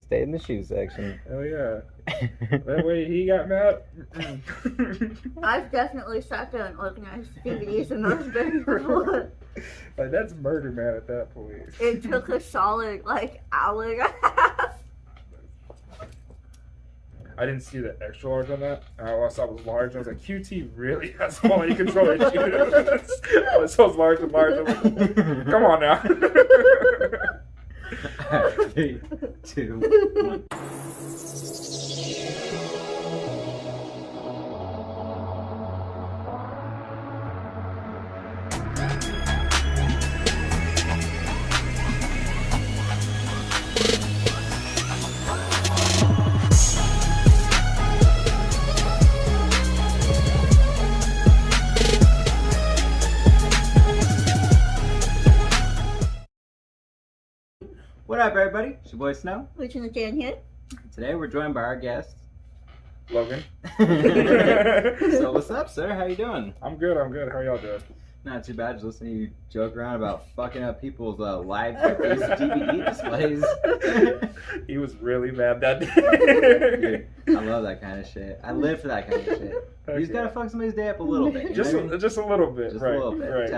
Stay in the shoe section. Oh yeah. That way he got mad. I've definitely sat there and organized DVDs in those bins before. Like that's murder, man. At that point. It took a solid hour and a half. I didn't see the extra large on that. I saw it was large. I was like, QT really has quality control issues. Oh, it says large and large. I'm like, come on now. 3, 2, 1. What up, everybody? It's your boy Snow. Lieutenant Dan here. Today we're joined by our guest, Logan. So what's up, sir? How you doing? I'm good. How y'all doing? Not too bad. Just listening to you joke around about fucking up people's lives with these DVD displays. He was really mad that day. Dude, I love that kind of shit. I live for that kind of shit. You just gotta fuck somebody's day up a little bit. Just a little bit. Just right, a little bit. Right.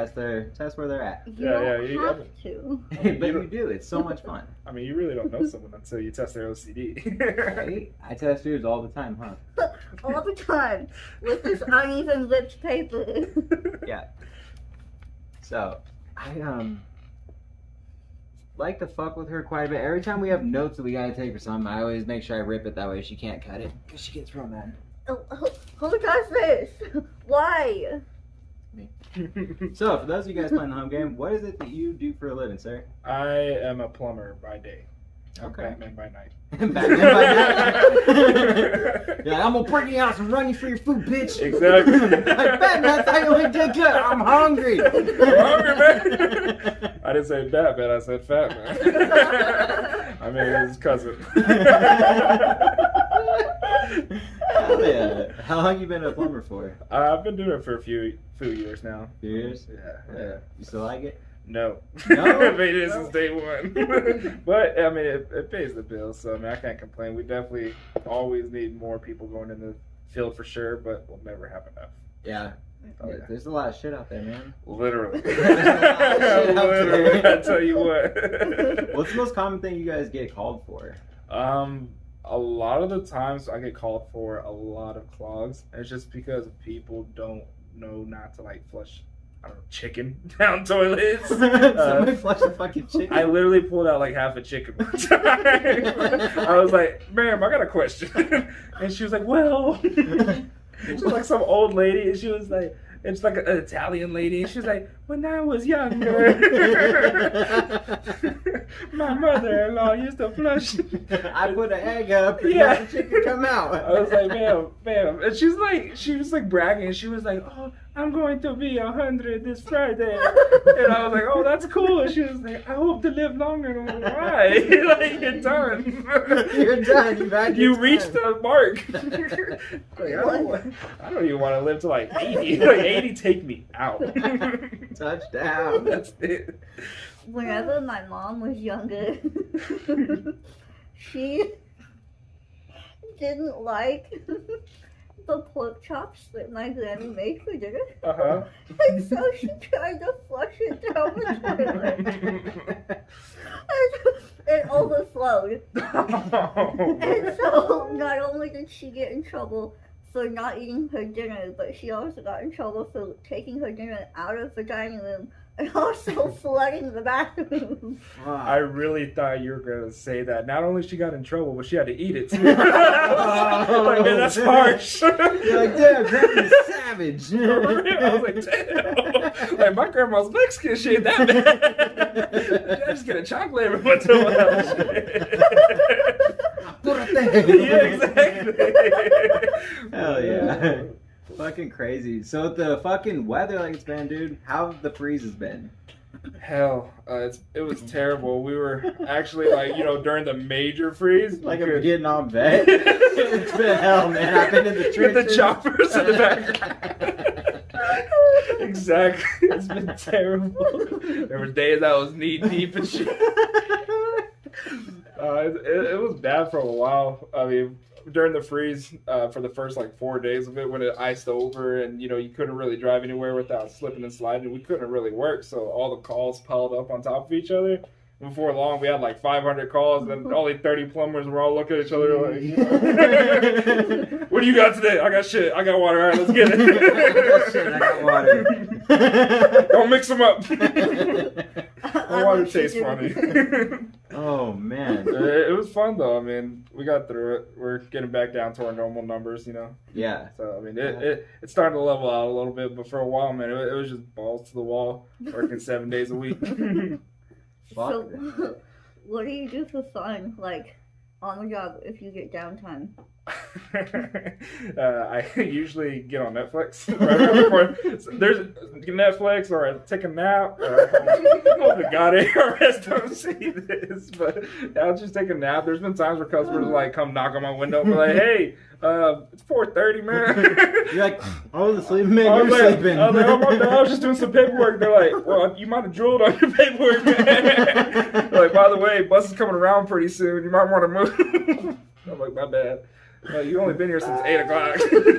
Test where they're at. You don't have to. But you do. It's so much fun. I mean, you really don't know someone until you test their OCD. Right? I test yours all the time, huh? All the time. With this uneven lipped paper. Yeah. So, I like to fuck with her quite a bit. Every time we have notes that we gotta take or something, I always make sure I rip it that way she can't cut it. Because she gets real mad. Who does this? Why? So, for those of you guys playing the home game, what is it that you do for a living, sir? I am a plumber by day. Okay. Batman by night. Batman by night. You're like, I'm gonna break your house and run you for your food, bitch. Exactly. Like, Batman, I thought you only did good. I'm hungry. I'm hungry, man. I didn't say Batman, I said Fat Man. I mean, his cousin. Hell yeah. How long you been a plumber for? I've been doing it for a few years now. Few years? Yeah. You still like it? No. No? I've made it since day one. But, I mean, it pays the bills, so, I mean, I can't complain. We definitely always need more people going in the field for sure, but we'll never have enough. Yeah. Oh, yeah. There's a lot of shit out there, man. Literally. Shit out Literally, there. I tell you what. What's the most common thing you guys get called for? A lot of the times I get called for a lot of clogs. And it's just because people don't know not to flush, I don't know, chicken down toilets. Somebody flush a fucking chicken. I literally pulled out half a chicken one time. I was like, ma'am, I got a question. And she was like, well, she's like some old lady, and she was like, it's like an Italian lady, and she was like, when I was younger, my mother-in-law used to flush. I put an egg up and Yeah. let the chicken come out. I was like, ma'am. And she was like bragging, and she was like, oh, I'm going to be 100 this Friday. And I was like, oh, that's cool. And she was like, I hope to live longer. And I'm like, why? Like, you're done. You're done. You've had your You time. reached the mark. Like, I don't even want to live to 80. 80, take me out. Touchdown. That's it. Whenever my mom was younger, she didn't like the pork chops that my granny made for dinner. Uh-huh. And so she tried to flush it down the toilet. And it overflowed. And so not only did she get in trouble for not eating her dinner, but she also got in trouble for taking her dinner out of the dining room and also flooding the bathroom. I really thought you were going to say that. Not only she got in trouble, but she had to eat it too. Like, man, that's harsh. You're like, damn, Granny's savage. For real, I was like, damn. Like, my grandma's Mexican, she ain't that bad. I just get a chocolate every once in a while. Yeah, exactly. Hell yeah. Fucking crazy. So with the fucking weather like it's been, dude, how the freeze has been? Hell, it was terrible. We were actually during the major freeze. Like I'm getting on vet. It's been hell, man. I've been in the trenches. With the choppers in the background. Exactly. It's been terrible. There were days I was knee deep and shit. It was bad for a while. I mean, during the freeze, for the first like 4 days of it, when it iced over, and you couldn't really drive anywhere without slipping and sliding. We couldn't really work, so all the calls piled up on top of each other. Before long, we had like 500 calls, and only 30 plumbers were all looking at each other like, "What do you got today?" "I got shit. I got water. All right, let's get it." Shit, I got water. Don't mix them up. The water tastes funny. Oh man. It was fun though. I mean, we got through it. We're getting back down to our normal numbers, Yeah. So I mean, it started to level out a little bit, but for a while, man, it was just balls to the wall, working 7 days a week. So, what do you do for fun, like, on the job if you get downtime? I usually get on Netflix. There's Netflix, or I take a nap. Oh my God, ARS don't see this, but I'll just take a nap. There's been times where customers like come knock on my window and be like, "Hey, it's 4:30, man." You're like, I was asleep, man. I You're was like, sleeping. I was just doing some paperwork. They're like, "Well, you might have drooled on your paperwork, man." They're like, "By the way, bus is coming around pretty soon. You might want to move." I'm like, "My bad. You only been here since 8 o'clock."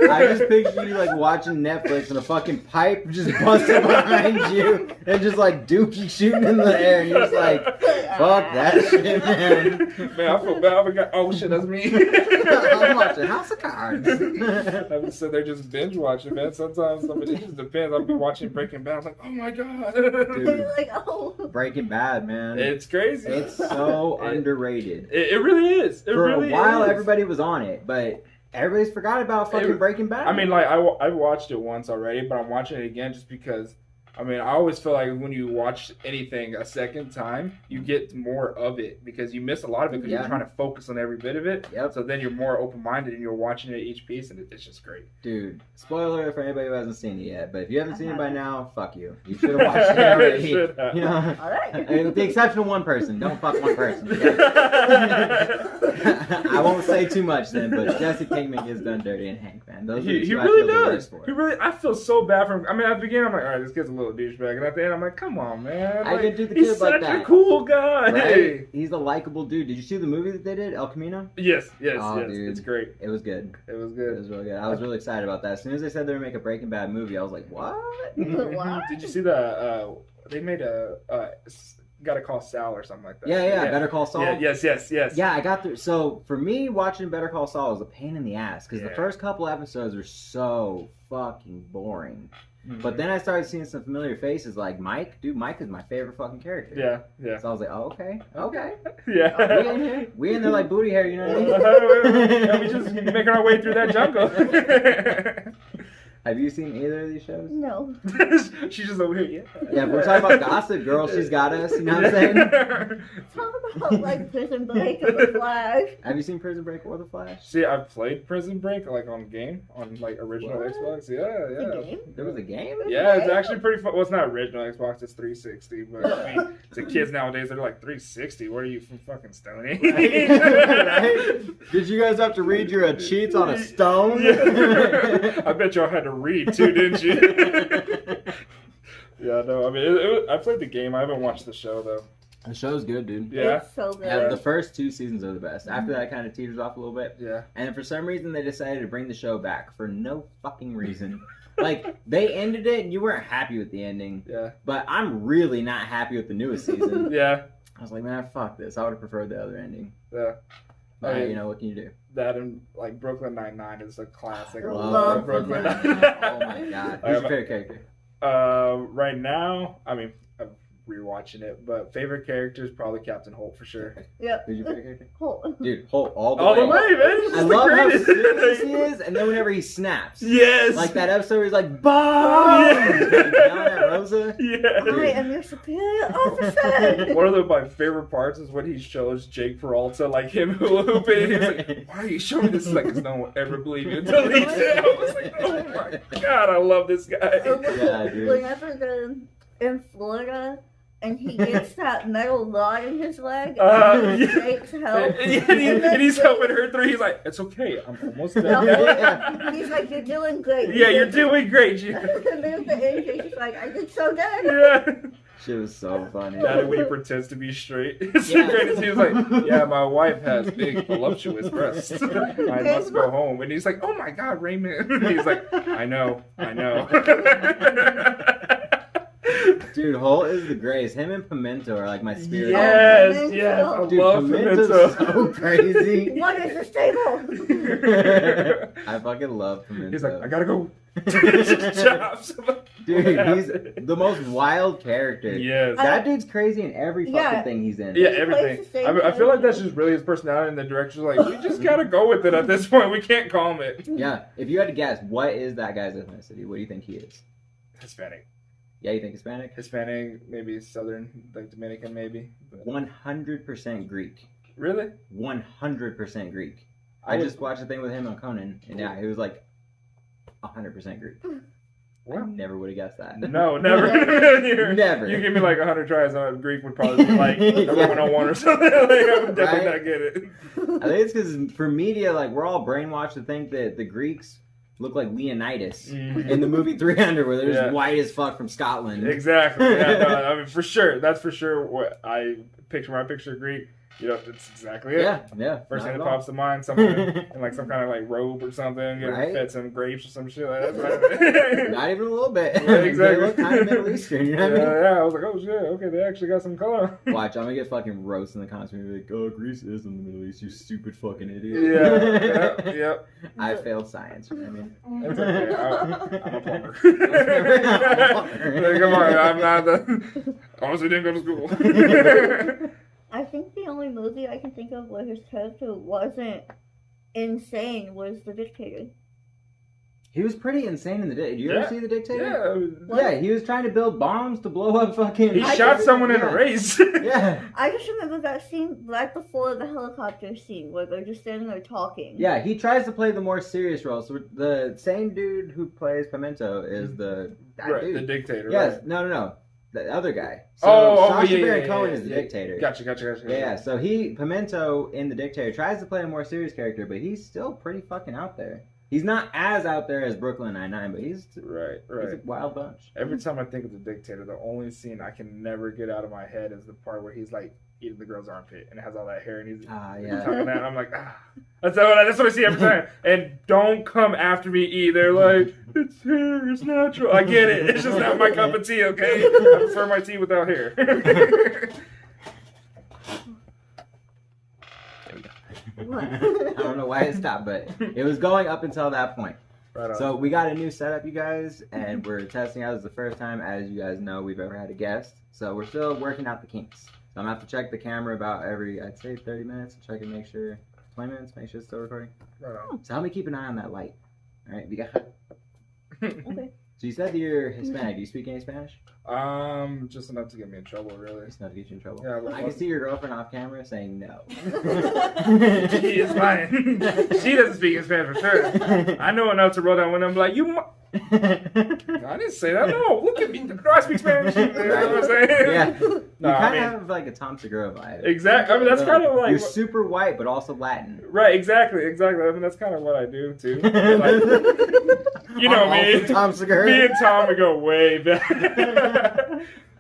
I just picture you like watching Netflix and a fucking pipe just busting behind you and just like dookie shooting in the air, and you're just like, fuck that shit, man. Man, I feel bad. I forgot. Oh shit, that's me. I'm watching House of Cards. I'm sitting there just binge watching, man. Sometimes, I mean, it just depends. I'll be watching Breaking Bad. I'm like, oh my God. Dude, Like, oh. Breaking Bad, man. It's crazy. It's so underrated. It really is. It For really a while, is. everybody was on it, but everybody's forgot about fucking Breaking Bad. I mean, like, I watched it once already, but I'm watching it again just because, I mean, I always feel like when you watch anything a second time, you get more of it because you miss a lot of it because you're trying to focus on every bit of it. Yep. So then you're more open-minded and you're watching it each piece, and it's just great. Dude, spoiler for anybody who hasn't seen it yet, but if you haven't seen it by now, fuck you. You should have watched it already. Should have. You know, All right. with the exception of one person. Don't fuck one person. I won't say too much then, but Jesse Pinkman gets done dirty in Hank, man. Those are the He two I really feel the does. worst for. He really. I feel so bad for him. I mean, at the beginning, I'm like, all right, this kid's a little douchebag, and at the end, I'm like, come on, man. I Like, could do the he's kid like such that. a cool guy. Right? He's a likable dude. Did you see the movie that they did, El Camino? Yes. Oh, Yes. dude. It's great. It was good. It was It good. was really good. I was really excited about that. As soon as they said they were making a Breaking Bad movie, I was like, what? What? Did you see the? They made a. Gotta Call Sal or something like that. Yeah. Better Call Saul. Yeah, yes. Yeah, I got through. So for me, watching Better Call Saul was a pain in the ass because the Yeah. first couple episodes are so fucking boring. Mhm. But then I started seeing some familiar faces like Mike. Dude, Mike is my favorite fucking character. Yeah. So I was like, oh, okay. Yeah. We in here. We in there like booty hair, you know what I mean? Yeah, we just making our way through that jungle. Have you seen either of these shows? No. She's just over here. Yeah, if we're talking about Gossip Girl, she's got us. You know what I'm saying? Talk about, like, Prison Break and The Flash. Have you seen Prison Break or The Flash? See, I've played Prison Break like on game on like original What? Xbox. The Yeah. game? There was a game? Yeah, it's actually pretty fun. Well, it's not original Xbox, it's 360. But I mean, the kids nowadays, they're like 360. What are you from fucking Stony? Right? Did you guys have to read your cheats on a stone? Yeah. I bet y'all had to read too, didn't you? Yeah, no, I mean, I played the game. I haven't watched the show though. The show's good, dude. Yeah. It's so good. Yeah, the first 2 seasons are the best. After that, it kind of teeters off a little bit. Yeah. And for some reason, they decided to bring the show back for no fucking reason. Like, they ended it, and you weren't happy with the ending. Yeah. But I'm really not happy with the newest season. Yeah. I was like, man, fuck this. I would have preferred the other ending. Yeah. But, I mean, you know, what can you do? That and like Brooklyn Nine-Nine is a classic. I Love Brooklyn Brooklyn Nine-Nine. Oh, my God. Who's your favorite character? Right now, I mean, I'm rewatching it, but favorite character is probably Captain Holt for sure. Yep. Who's your favorite character? Hold. Dude, Holt all the All way. the way, man. He's I just the love how greatest. serious he is, and then whenever he snaps. Yes. Like that episode where he's like, BOM! Yeah. Yelling at Rosa. Yeah. I am your superior officer. One of my favorite parts is when he shows Jake Peralta like him hula hooping. He's like, "Why are you showing me this?" He's like, "Because no one will ever believe you until he did." I was like, "Oh my God, I love this guy." Yeah, dude. Whenever they're in Florida and he gets that metal rod in his leg, Yeah. Jake's help. And he's helping her through. He's like, "It's okay, I'm almost done." Yeah. He's like, "You're doing great." Yeah, you're doing great. And then at the end, Jake's like, "I did so good." Yeah. Shit was so funny. Daddy, when he pretends to be straight, it's the greatest. He was like, "Yeah, my wife has big, voluptuous breasts. I must go home." And he's like, "Oh my God, Raymond." He's like, "I know." Dude, Holt is the greatest. Him and Pimento are like my spirit. Yes, Pimento. yes. I Dude, love Pimento's Pimento. so crazy. What is this table? I fucking love Pimento. He's like, "I gotta go." Chops. Dude, he's the most wild character. Yes. That dude's crazy in every fucking Yeah. thing he's in. Yeah, He plays everything. the same I feel like character. that's just really his personality, and the director's like, we just gotta go with it at this point. We can't calm it. Yeah, if you had to guess, what is that guy's ethnicity? What do you think he is? Hispanic. Yeah, you think Hispanic? Hispanic, maybe Southern, like Dominican, maybe. But 100% Greek. really? 100% Greek. I just watched a thing with him on Conan, and yeah, he was like 100% Greek. I Wow. never would have guessed that. No, never. Never. You give me like 100 tries on Greek would probably be like number Yeah. 101 or something. Like, I would definitely Right? not get it. I think it's because for media, like, we're all brainwashed to think that the Greeks look like Leonidas in the movie 300, where they're just Yeah. white as fuck from Scotland. Exactly. Yeah, no, I mean, for sure. That's for sure what I picture when I picture Greek. You know, it's exactly it. Yeah. First not thing that at all. pops to mind, someone in like some kind of like robe or something, getting Right? fed some grapes or some shit like that. Not even a little bit. Yeah, exactly. They look kind of Middle Eastern, you know what I mean? Yeah, I was like, oh shit, okay, they actually got some color. Watch, I'm gonna get fucking roasted in the comments. Maybe like, oh, Greece is in the Middle East, you stupid fucking idiot. Yeah. I failed science, you know what I mean? It's okay. I'm a plumber. plumber. Like, come on, I'm not the. Honestly, didn't go to school. I think the only movie I can think of where his character wasn't insane was The Dictator. He was pretty insane in the Did you ever Yeah. see The Dictator? Yeah. Yeah, he was trying to build bombs to blow up fucking. He shot someone in a race. Yeah. I just remember that scene right before the helicopter scene where they're just standing there talking. Yeah, he tries to play the more serious role. So the same dude who plays Pimento is that Right, dude. the dictator. Yes, Right. no. The other guy. So Oh, Sacha yeah, Baron yeah, Cohen yeah, is the yeah. dictator. Gotcha. Yeah, so Pimento in The Dictator tries to play a more serious character, but he's still pretty fucking out there. He's not as out there as Brooklyn Nine-Nine, but he's Right. a wild bunch. Every time I think of the dictator, the only scene I can never get out of my head is the part where he's like eating the girl's armpit and it has all that hair and he's Yeah. talking that. I'm like, that's what I see every time. And don't come after me either. Like, it's hair, it's natural. I get it. It's just not my cup of tea, okay? I prefer my tea without hair. What? I don't know why it stopped, but it was going up until that point. Right on. So we got a new setup, you guys, and we're testing out. It's the first time, as you guys know, we've ever had a guest. So we're still working out the kinks. So I'm gonna have to check the camera about every, I'd say 30 minutes, check and make sure, 20 minutes, make sure it's still recording. Right on. So help me keep an eye on that light. All right, we got. Okay. So you said you're Hispanic. Do you speak any Spanish? Just enough to get me in trouble, really. Just not to get you in trouble. Yeah, I can see your girlfriend off camera saying no. She is lying. She doesn't speak Spanish for sure. I know enough to roll down window and be like, I didn't say that. No, look at me. No, I speak Spanish. You know what I'm saying? Yeah. You No, kind I mean, of have like a Tom Segura vibe. exactly. I mean, that's kind of like You're super white, but also Latin. right. Exactly. I mean, that's kind of what I do too. Like, you know I'm me. also Tom Segura. Me and Tom would go way back.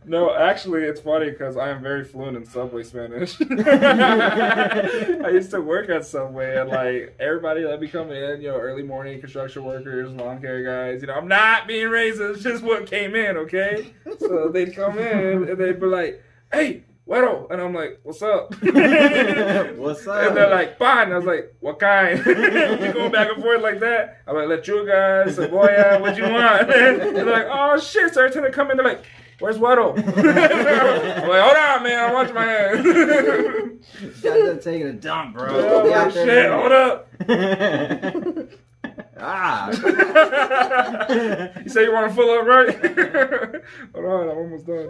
No, actually, it's funny because I am very fluent in Subway Spanish. I used to work at Subway, and like everybody let me come in, early morning construction workers, lawn care guys. I'm not being racist, just what came in, okay? So they'd come in and they'd be like, "Hey, Weddle," and I'm like, "What's up?" What's up? And they're like, "Fine." I was like, "What kind?" We going back and forth like that. I'm like, "Lechuga, cebolla, what you want?" And they're like, "Oh shit!" So every time they come in, they're like, "Where's Weddle?" I'm like, "Hold on, man, I'm washing my hands." This guy's done taking a dump, bro. Oh, Be out there shit, doing hold up. it. Ah. You say you want to fill up, right? Hold on, I'm almost done.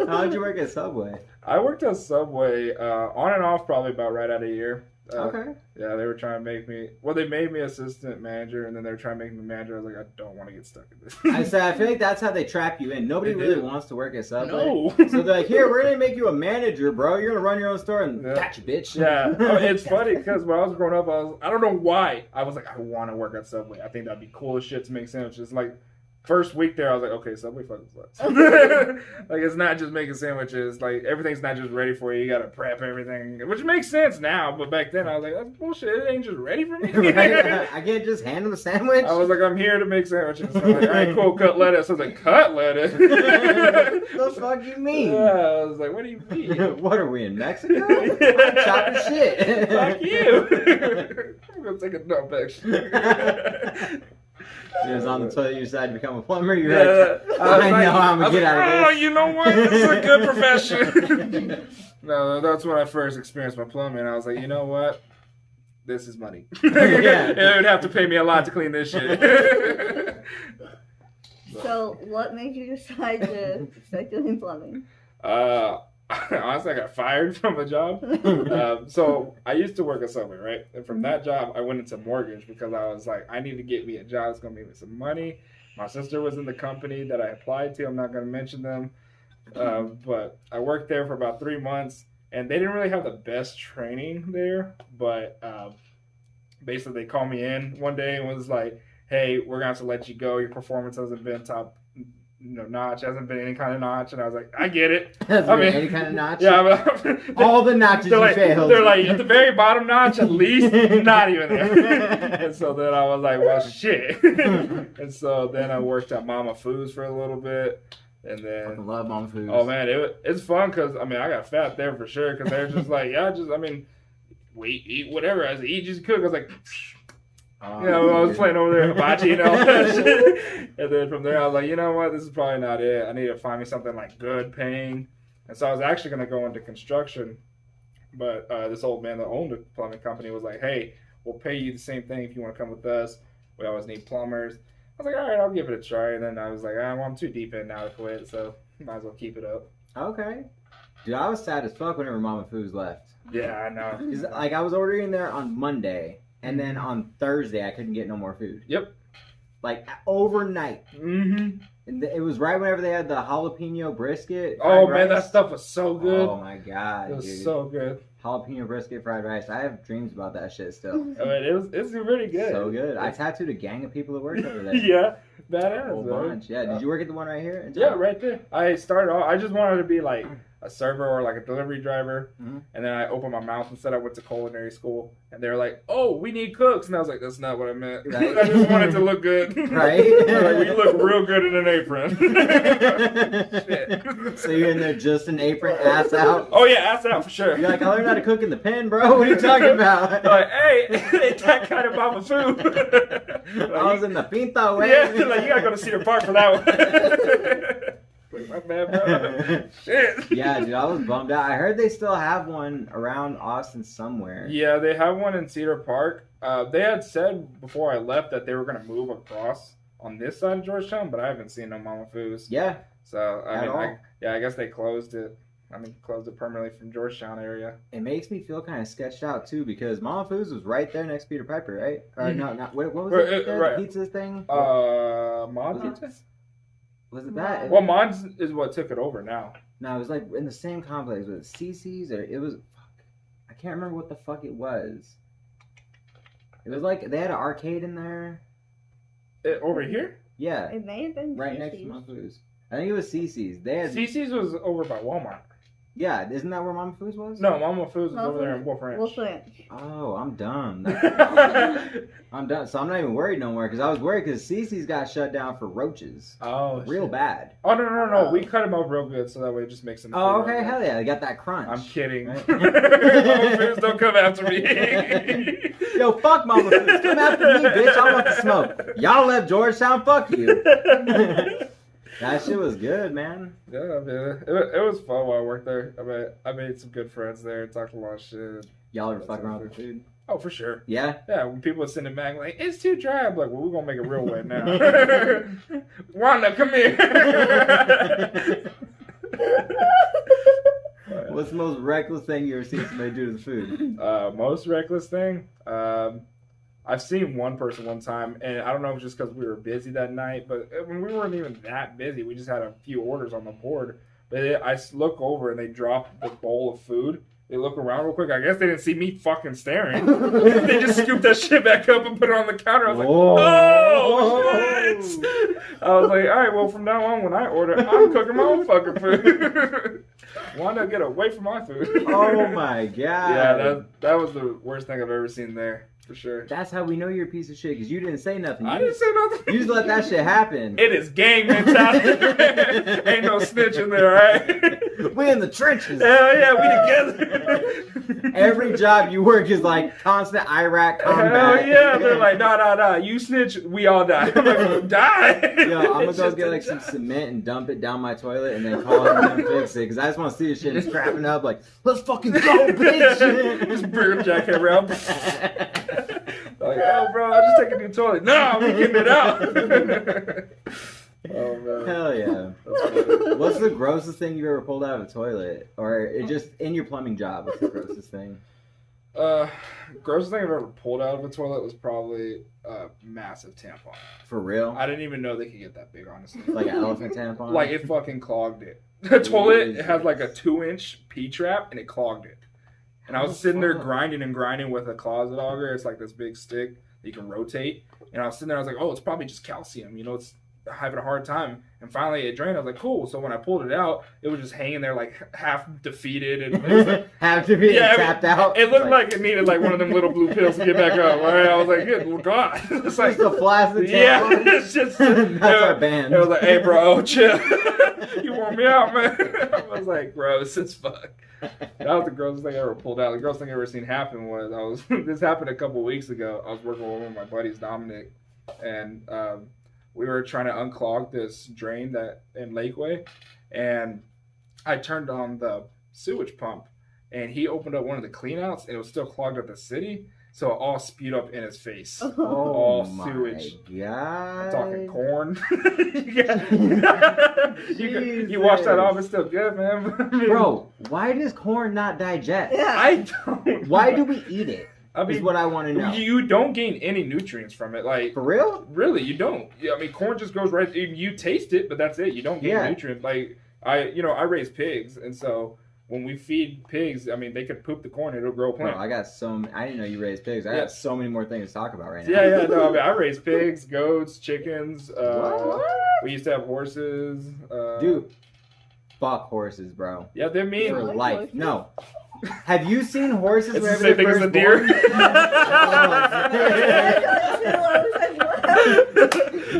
How'd you work at Subway? I worked at Subway on and off probably about right at a year. Okay. Yeah, they were trying to make me. Well, they made me assistant manager, and then they were trying to make me manager. I was like, I don't want to get stuck in this. I feel like that's how they trap you in. Nobody They really do. wants to work at Subway. No. So they're like, here, we're gonna make you a manager, bro. You're gonna run your own store and Yeah. gotcha, bitch. Yeah, it's funny because when I was growing up, I don't know why I was like, I want to work at Subway. I think that'd be cool as shit to make sandwiches. Like, first week there, I was like, okay, Subway fucking sucks. Like, it's not just making sandwiches. Like, everything's not just ready for you. You got to prep everything, which makes sense now. But back then, I was like, that's bullshit. It ain't just ready for me. Right? I can't just hand them a sandwich. I was like, I'm here to make sandwiches. So I'm like, all right, cool, cut lettuce. I was like, cut lettuce? The fuck you mean? Yeah, I was like, what do you mean? What are we in Mexico? I'm chopping shit. Fuck you. I'm going to take a dump, actually. You was on the toilet, you decided to become a plumber. You're like, I know how I'm gonna get out of this. Oh, you know what? This is a good profession. No, that's when I first experienced my plumbing. I was like, you know what? This is money. It would have to pay me a lot to clean this shit. So, what made you decide to start doing plumbing? Honestly, I got fired from a job. So I used to work at Subway, right? And from that job, I went into mortgage because I was like, I need to get me a job that's going to make me some money. My sister was in the company that I applied to. I'm not going to mention them. But I worked there for about 3 months, and they didn't really have the best training there. But basically, they called me in one day and was like, hey, we're going to have to let you go. Your performance hasn't been top notch, hasn't been any kind of notch. And I was like, I get it. Any kind of notch? Yeah. All the notches you failed. They're like, at the very bottom notch, at least, not even there. And so then I was like, well, shit. And so then I worked at Mama Foods for a little bit. And then, I love Mama Foods. Oh, man, it's fun because, I got fat there for sure because they're just like, we eat whatever. I said, eat, just cook. I was like, I was playing over there hibachi and all that shit. And then from there, I was like, you know what? This is probably not it. I need to find me something like good paying. And so I was actually going to go into construction. But this old man that owned a plumbing company was like, hey, we'll pay you the same thing if you want to come with us. We always need plumbers. I was like, all right, I'll give it a try. And then I was like, I'm too deep in now to quit. So might as well keep it up. Okay. Dude, I was sad as fuck whenever Mama Foods left. Yeah, I know. 'Cause, like, I was ordering there on Monday. And then on Thursday, I couldn't get no more food. Yep. Like, overnight. Mm-hmm. And it was right whenever they had the jalapeno brisket. Oh, man, that stuff was so good. Oh, my God, it was dude. so good. Jalapeno brisket fried rice. I have dreams about that shit still. It's really good. So good. I tattooed a gang of people that worked over there. Yeah, badass. A whole bunch. Yeah. Did you work at the one right here? Yeah, right there. I started off, I just wanted to be like a server or like a delivery driver. Mm-hmm. And then I opened my mouth and said I went to culinary school. And they were like, oh, we need cooks. And I was like, that's not what I meant. Right. I just wanted to look good. Right. Like, well, you look real good in an apron. Shit. So you're in there just an apron, ass out? Oh, yeah, ass out for sure. You're like, I learned how to cook in the pen, bro. What are you talking about? Like, hey, ain't that kind of Mama food. Like, I was in the pinta way. Yeah, like, you gotta go to Cedar Park for that one. Like, my bad, bro. Shit. Yeah, dude, I was bummed out. I heard they still have one around Austin somewhere. Yeah, they have one in Cedar Park. They had said before I left that they were going to move across on this side of Georgetown, but I haven't seen no Mama Foods. Yeah. So, I guess they closed it. Closed it permanently from Georgetown area. It makes me feel kind of sketched out, too, because Mama Foods was right there next to Peter Piper, right? Or no, not, what was it? Right. The pizza thing? Mon's? Was it that? Well, Mon's is what took it over now. No, it was like in the same complex. Was it CC's or it was? Fuck, I can't remember what the fuck it was. It was like they had an arcade in there. Over here? Yeah. It may have been right next to Mama Foods. I think it was CC's. They had CC's was over by Walmart. Yeah, isn't that where Mama Foods was? No, Mama Foods is over there in Wolf Ranch. Wolf Ranch. Oh, I'm dumb. I'm done. So I'm not even worried no more because I was worried because CC's got shut down for roaches. Oh, real bad. Oh no! We cut them up real good so that way it just makes them. Oh, okay, hell yeah, they got that crunch. I'm kidding. Right? Mama Foods, don't come after me. Yo, fuck Mama Foods. Come after me, bitch. I want the smoke. Y'all left Georgetown. Fuck you. That shit was good, man. Yeah, man. It was fun while I worked there. I made some good friends there. Talked a lot of shit. Y'all ever fuck around with the food? Oh, for sure. Yeah? Yeah, when people send it back, like, it's too dry. I'm like, well, we're going to make it real wet now. Wanda, come here. What's the most reckless thing you ever seen somebody do to the food? Most reckless thing? I've seen one person one time, and I don't know if it's just because we were busy that night, but when we weren't even that busy, we just had a few orders on the board. But I look over, and they dropped the bowl of food. They look around real quick. I guess they didn't see me fucking staring. They just scooped that shit back up and put it on the counter. I was like, oh, shit. I was like, all right, well, from now on, when I order, I'm cooking my own fucking food. Why not get away from my food? Oh, my God. Yeah, that was the worst thing I've ever seen there. For sure. That's how we know you're a piece of shit, because you didn't say nothing. I didn't say nothing. You just let that shit happen. It is gang mentality. Ain't no snitch in there, right? We in the trenches. Hell yeah, we together. Every job you work is like constant Iraq combat. Hell yeah. They're like, nah. You snitch, we all die. I'm like, die? Yo, I'm gonna go get like some cement and dump it down my toilet and then call them and fix it, because I just want to see this shit just crapping up like, let's fucking go, bitch. Just bring a jacket around. Like, oh, bro, I just take a new toilet. No, we getting it out. Oh, man. Hell yeah. What's the grossest thing you ever pulled out of a toilet? Or it just in your plumbing job, what's the grossest thing? Grossest thing I've ever pulled out of a toilet was probably a massive tampon. For real? I didn't even know they could get that big, honestly. Like an elephant tampon? Like, it fucking clogged it. The toilet had like a 2-inch P-trap, and it clogged it. And I was sitting there grinding with a closet auger. It's like this big stick that you can rotate. And I was sitting there, I was like, oh, it's probably just calcium. You know, it's having a hard time. And finally it drained. I was like, cool. So when I pulled it out, it was just hanging there like half defeated. And it was like, have to be tapped out. It looked like it needed like one of them little blue pills to get back up. Right? I was like, good God. It's like just a flaccid tampon. Yeah, it's just that's our band. It was like, hey bro, chill. You want me out, man? I was like, gross as fuck. That was the grossest thing I ever pulled out. The grossest thing I ever seen happen was this happened a couple weeks ago. I was working with one of my buddies, Dominic, and we were trying to unclog this drain that in Lakeway, and I turned on the sewage pump, and he opened up one of the cleanouts, and it was still clogged at the city, so it all spewed up in his face. Oh all my sewage. God. I'm talking corn. You wash that off, it's still good, man. I mean, bro, why does corn not digest? Yeah. I don't. Why do we eat it? I mean, is what I want to know. You don't gain any nutrients from it. Like, for real? Really, you don't. I mean, corn just goes right. You taste it, but that's it. You don't gain nutrients. Like, I raise pigs, and so when we feed pigs, I mean, they could poop the corn, it'll grow a plant. Bro, I didn't know you raised pigs. I got so many more things to talk about right now. Yeah, no, I mean, I raise pigs, goats, chickens. What? We used to have horses. Dude, fuck horses, bro. Yeah, they're mean. For life. Horses? No. Have you seen horses it's wherever the same thing as a deer?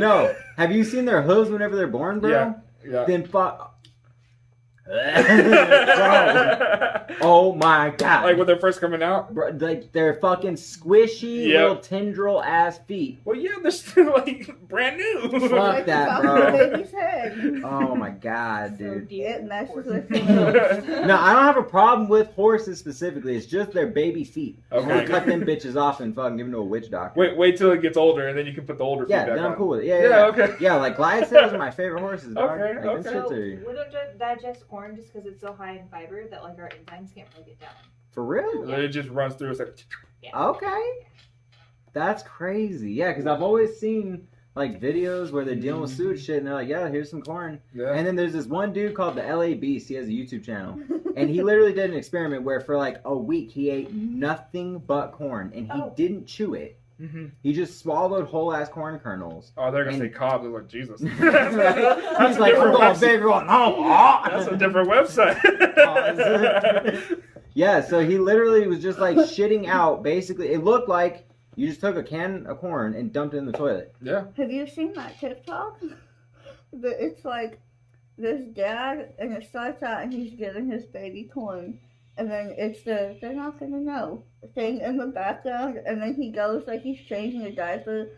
No. Have you seen their hooves whenever they're born, bro? Yeah. Then fuck. Oh my God. Like when they're first coming out? Bro, like they're fucking squishy little tendril ass feet. Well, yeah, they're still like brand new. Fuck that, bro. Baby's head. Oh my God, dude. It messes with No, I don't have a problem with horses specifically. It's just their baby feet. Okay. I'm gonna cut them bitches off and fucking give them to a witch doctor. Wait till it gets older, and then you can put the older feet back on. Yeah, then I'm cool with it. Yeah, okay. Yeah, like Clydesdales are my favorite horses, dog. Okay, like, So we don't digest corn just because it's so high in fiber that like our enzymes can't break it down. For real? It just runs through. It's like, Okay. That's crazy. Yeah, because I've always seen like videos where they're dealing with sewage shit and they're like, yeah, here's some corn. Yeah. And then there's this one dude called the LA Beast. He has a YouTube channel. And he literally did an experiment where for like a week he ate nothing but corn and he didn't chew it. Mm-hmm. He just swallowed whole ass corn kernels. Oh, they're gonna say cob. They're like, Jesus. He's like, I'm going big on. That's a different website. Yeah, so he literally was just like shitting out. Basically, it looked like you just took a can of corn and dumped it in the toilet. Yeah. Have you seen that TikTok? It's like this dad, and it starts out and he's giving his baby corn. And then it's they're not gonna know thing in the background, and then he goes like he's changing a diaper,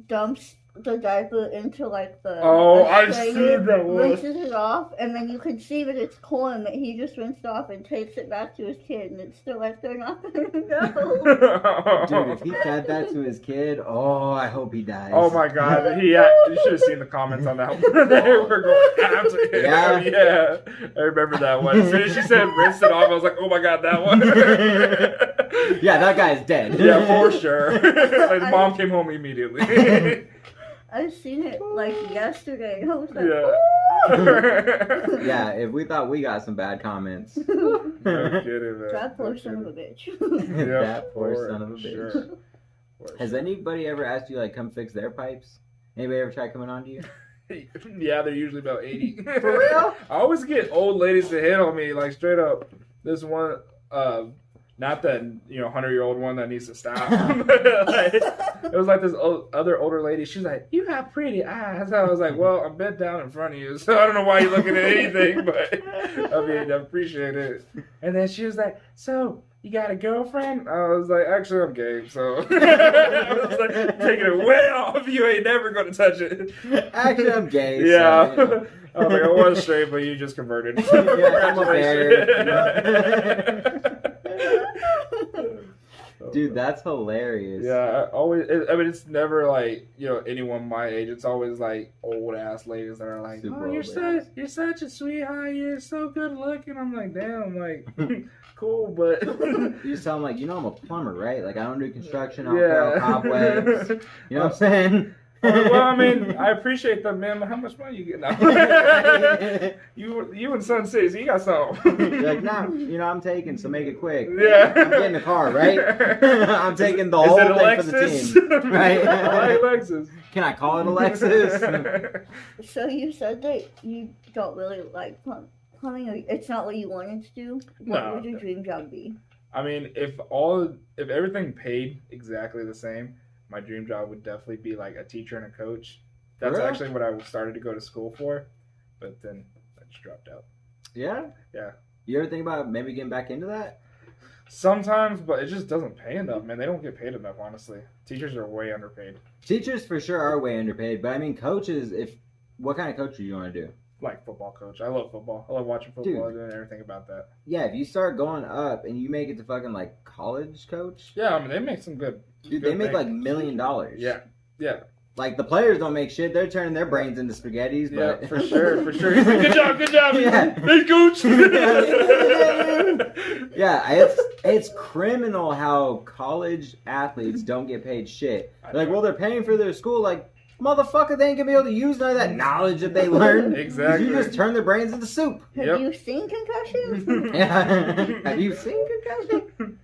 dumps the diaper into like the I've seen that one. rinses it off, and then you can see that it's corn that he just rinsed off and takes it back to his kid, and it's still like they're not gonna know. Dude, if he fed that to his kid, I hope he dies. Oh my God, you should have seen the comments on that one. They were going after him. Yeah, I remember that one. As soon as she said rinse it off, I was like, oh my God, that one. Yeah, that guy's dead. Yeah, for sure. Like the mom came home immediately. I've seen it like yesterday, and I was like, Yeah, if we thought we got some bad comments. No kidding, man. That poor No son of a kidding. bitch. Yep, That poor for son of a bitch. sure. For Has sure. anybody ever asked you like come fix their pipes? Anybody ever try coming on to you? Yeah, they're usually about 80. For real? I always get old ladies to hit on me, like straight up. This one, not that 100-year-old one that needs to stop. Like, it was like this other older lady. She's like, "You have pretty eyes." I was like, "Well, I'm bent down in front of you, so I don't know why you're looking at anything, but I mean, I appreciate it." And then she was like, "So, you got a girlfriend?" I was like, "Actually, I'm gay." So I was like, taking it way off. You ain't never gonna touch it. Actually, I'm gay. Yeah. So, you know. I was like, I was straight, but you just converted. Yeah, I'm a bear. Congratulations. Dude, that's hilarious. Yeah, I mean, it's never like anyone my age. It's always like old ass ladies that are like, Super "Oh, you're old you're such a sweetheart. You're so good looking." I'm like, "Damn, like, cool," but You just tell them like, I'm a plumber, right? Like I don't do construction. I don't yeah, throw cobwebs. You know what I'm saying? Well, I mean, I appreciate that, man. But how much money you get now? you in Sun City, so you got something. You're like, nah, I'm taking, so make it quick. Yeah. I'm getting a car, right? I'm taking the Is whole it thing Alexis? for the team. Right? I like Alexis. Can I call it Alexis? So you said that you don't really like plumbing, or it's not what you wanted to do? What No. would your dream job be? I mean, if everything paid exactly the same, my dream job would definitely be like a teacher and a coach. That's Really? actually what I started to go to school for, but then I just dropped out. Yeah? Yeah. You ever think about maybe getting back into that? Sometimes, but it just doesn't pay enough, man. They don't get paid enough, honestly. Teachers are way underpaid. Teachers for sure are way underpaid, but I mean coaches, what kind of coach do you want to do? Like football coach. I love football. I love watching football and doing everything about that. Yeah, if you start going up and you make it to fucking like college coach, Yeah, I mean, they make some good. dude, good they make things. like $1 million. Yeah. Yeah. Like the players don't make shit; they're turning their brains into spaghettis. Yeah, But for sure, for sure. He's like, good job. Yeah. Hey, coach. Yeah, it's criminal how college athletes don't get paid shit. They're like, well, they're paying for their school. Like, motherfucker, they ain't gonna be able to use none of that knowledge that they learned. Exactly. You just turn their brains into soup. Have Yep. you seen Concussion? Yeah. Have you seen Concussion?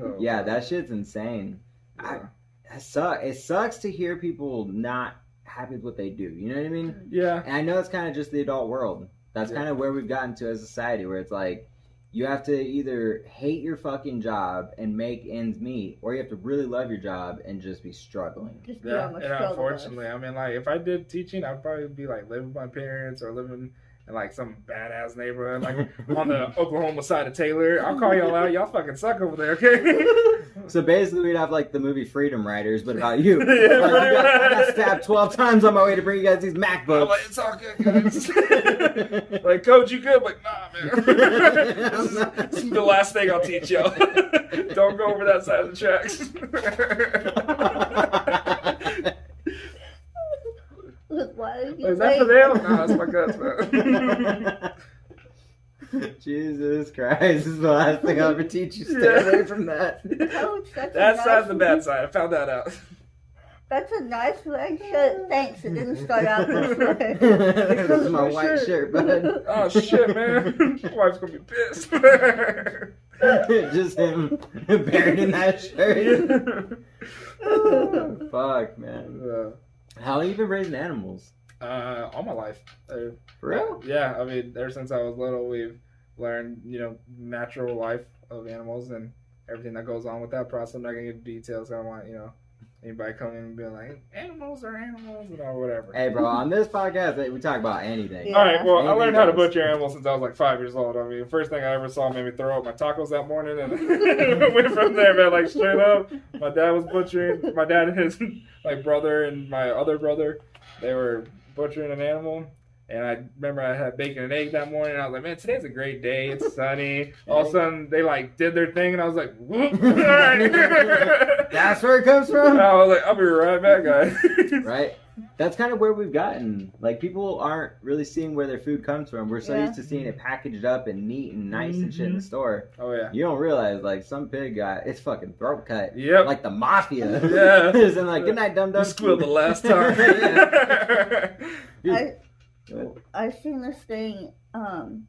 Oh, Yeah, that shit's insane. yeah. It sucks to hear people not happy with what they do. You know what I mean? Yeah. And I know it's kind of just the adult world. That's Yeah. kind of where we've gotten to as a society, where it's like you have to either hate your fucking job and make ends meet, or you have to really love your job and just be struggling. Just be Yeah, on the and struggle unfortunately, I mean, like, if I did teaching, I'd probably be, like, living with my parents or living in, like, some badass neighborhood, like, on the Oklahoma side of Taylor. I'll call y'all out. Y'all fucking suck over there, okay? So basically, we'd have like the movie Freedom Riders, but about you. Yeah, Like, pretty I got much. stabbed 12 times on my way to bring you guys these I'm MacBooks. like, it's all good, guys. Like, coach, you good? Like, nah, man. This is the last thing I'll teach y'all. Don't go over that side of the tracks. Look, why did you Is that say- for them? No, that's my guts, man. Jesus Christ, this is the last thing I'll ever teach you. Stay Yeah. away from that. Coach, that's That a side's the nice- bad side. I found that out. That's a nice red shirt. Thanks, it didn't start out this way. This is my my white shirt. shirt, bud. Oh, shit, man. My wife's gonna be pissed. Just him buried in that shirt. Oh, fuck, man. How long you been raising animals? All my life. For real? Yeah, I mean, ever since I was little, we've learned, natural life of animals and everything that goes on with that process. I'm not gonna get into details. I don't want, anybody coming in and being like, animals are animals, or whatever. Hey, bro, on this podcast, we talk about anything. Yeah. All right, well, I Anything learned how to goes. butcher animals since I was like 5 years old. I mean, the first thing I ever saw made me throw up my tacos that morning, and went from there, man. Like straight up, my dad was butchering. My dad and his brother and my other brother, they were butchering an animal. And I remember I had bacon and egg that morning, and I was like, man, today's a great day. It's sunny. All of a sudden, they did their thing, and I was like, whoop. All right. That's where it comes from? I was like, I'll be right back, guys. Right? That's kind of where we've gotten. Like, people aren't really seeing where their food comes from. We're so Yeah. used to seeing it packaged up and neat and nice and shit in the store. Oh, yeah. You don't realize, like, some pig got its fucking throat cut. Yep. Like the mafia. Yeah. And like, good night, dum You dum. squealed the last time. Dude, I seen this thing, and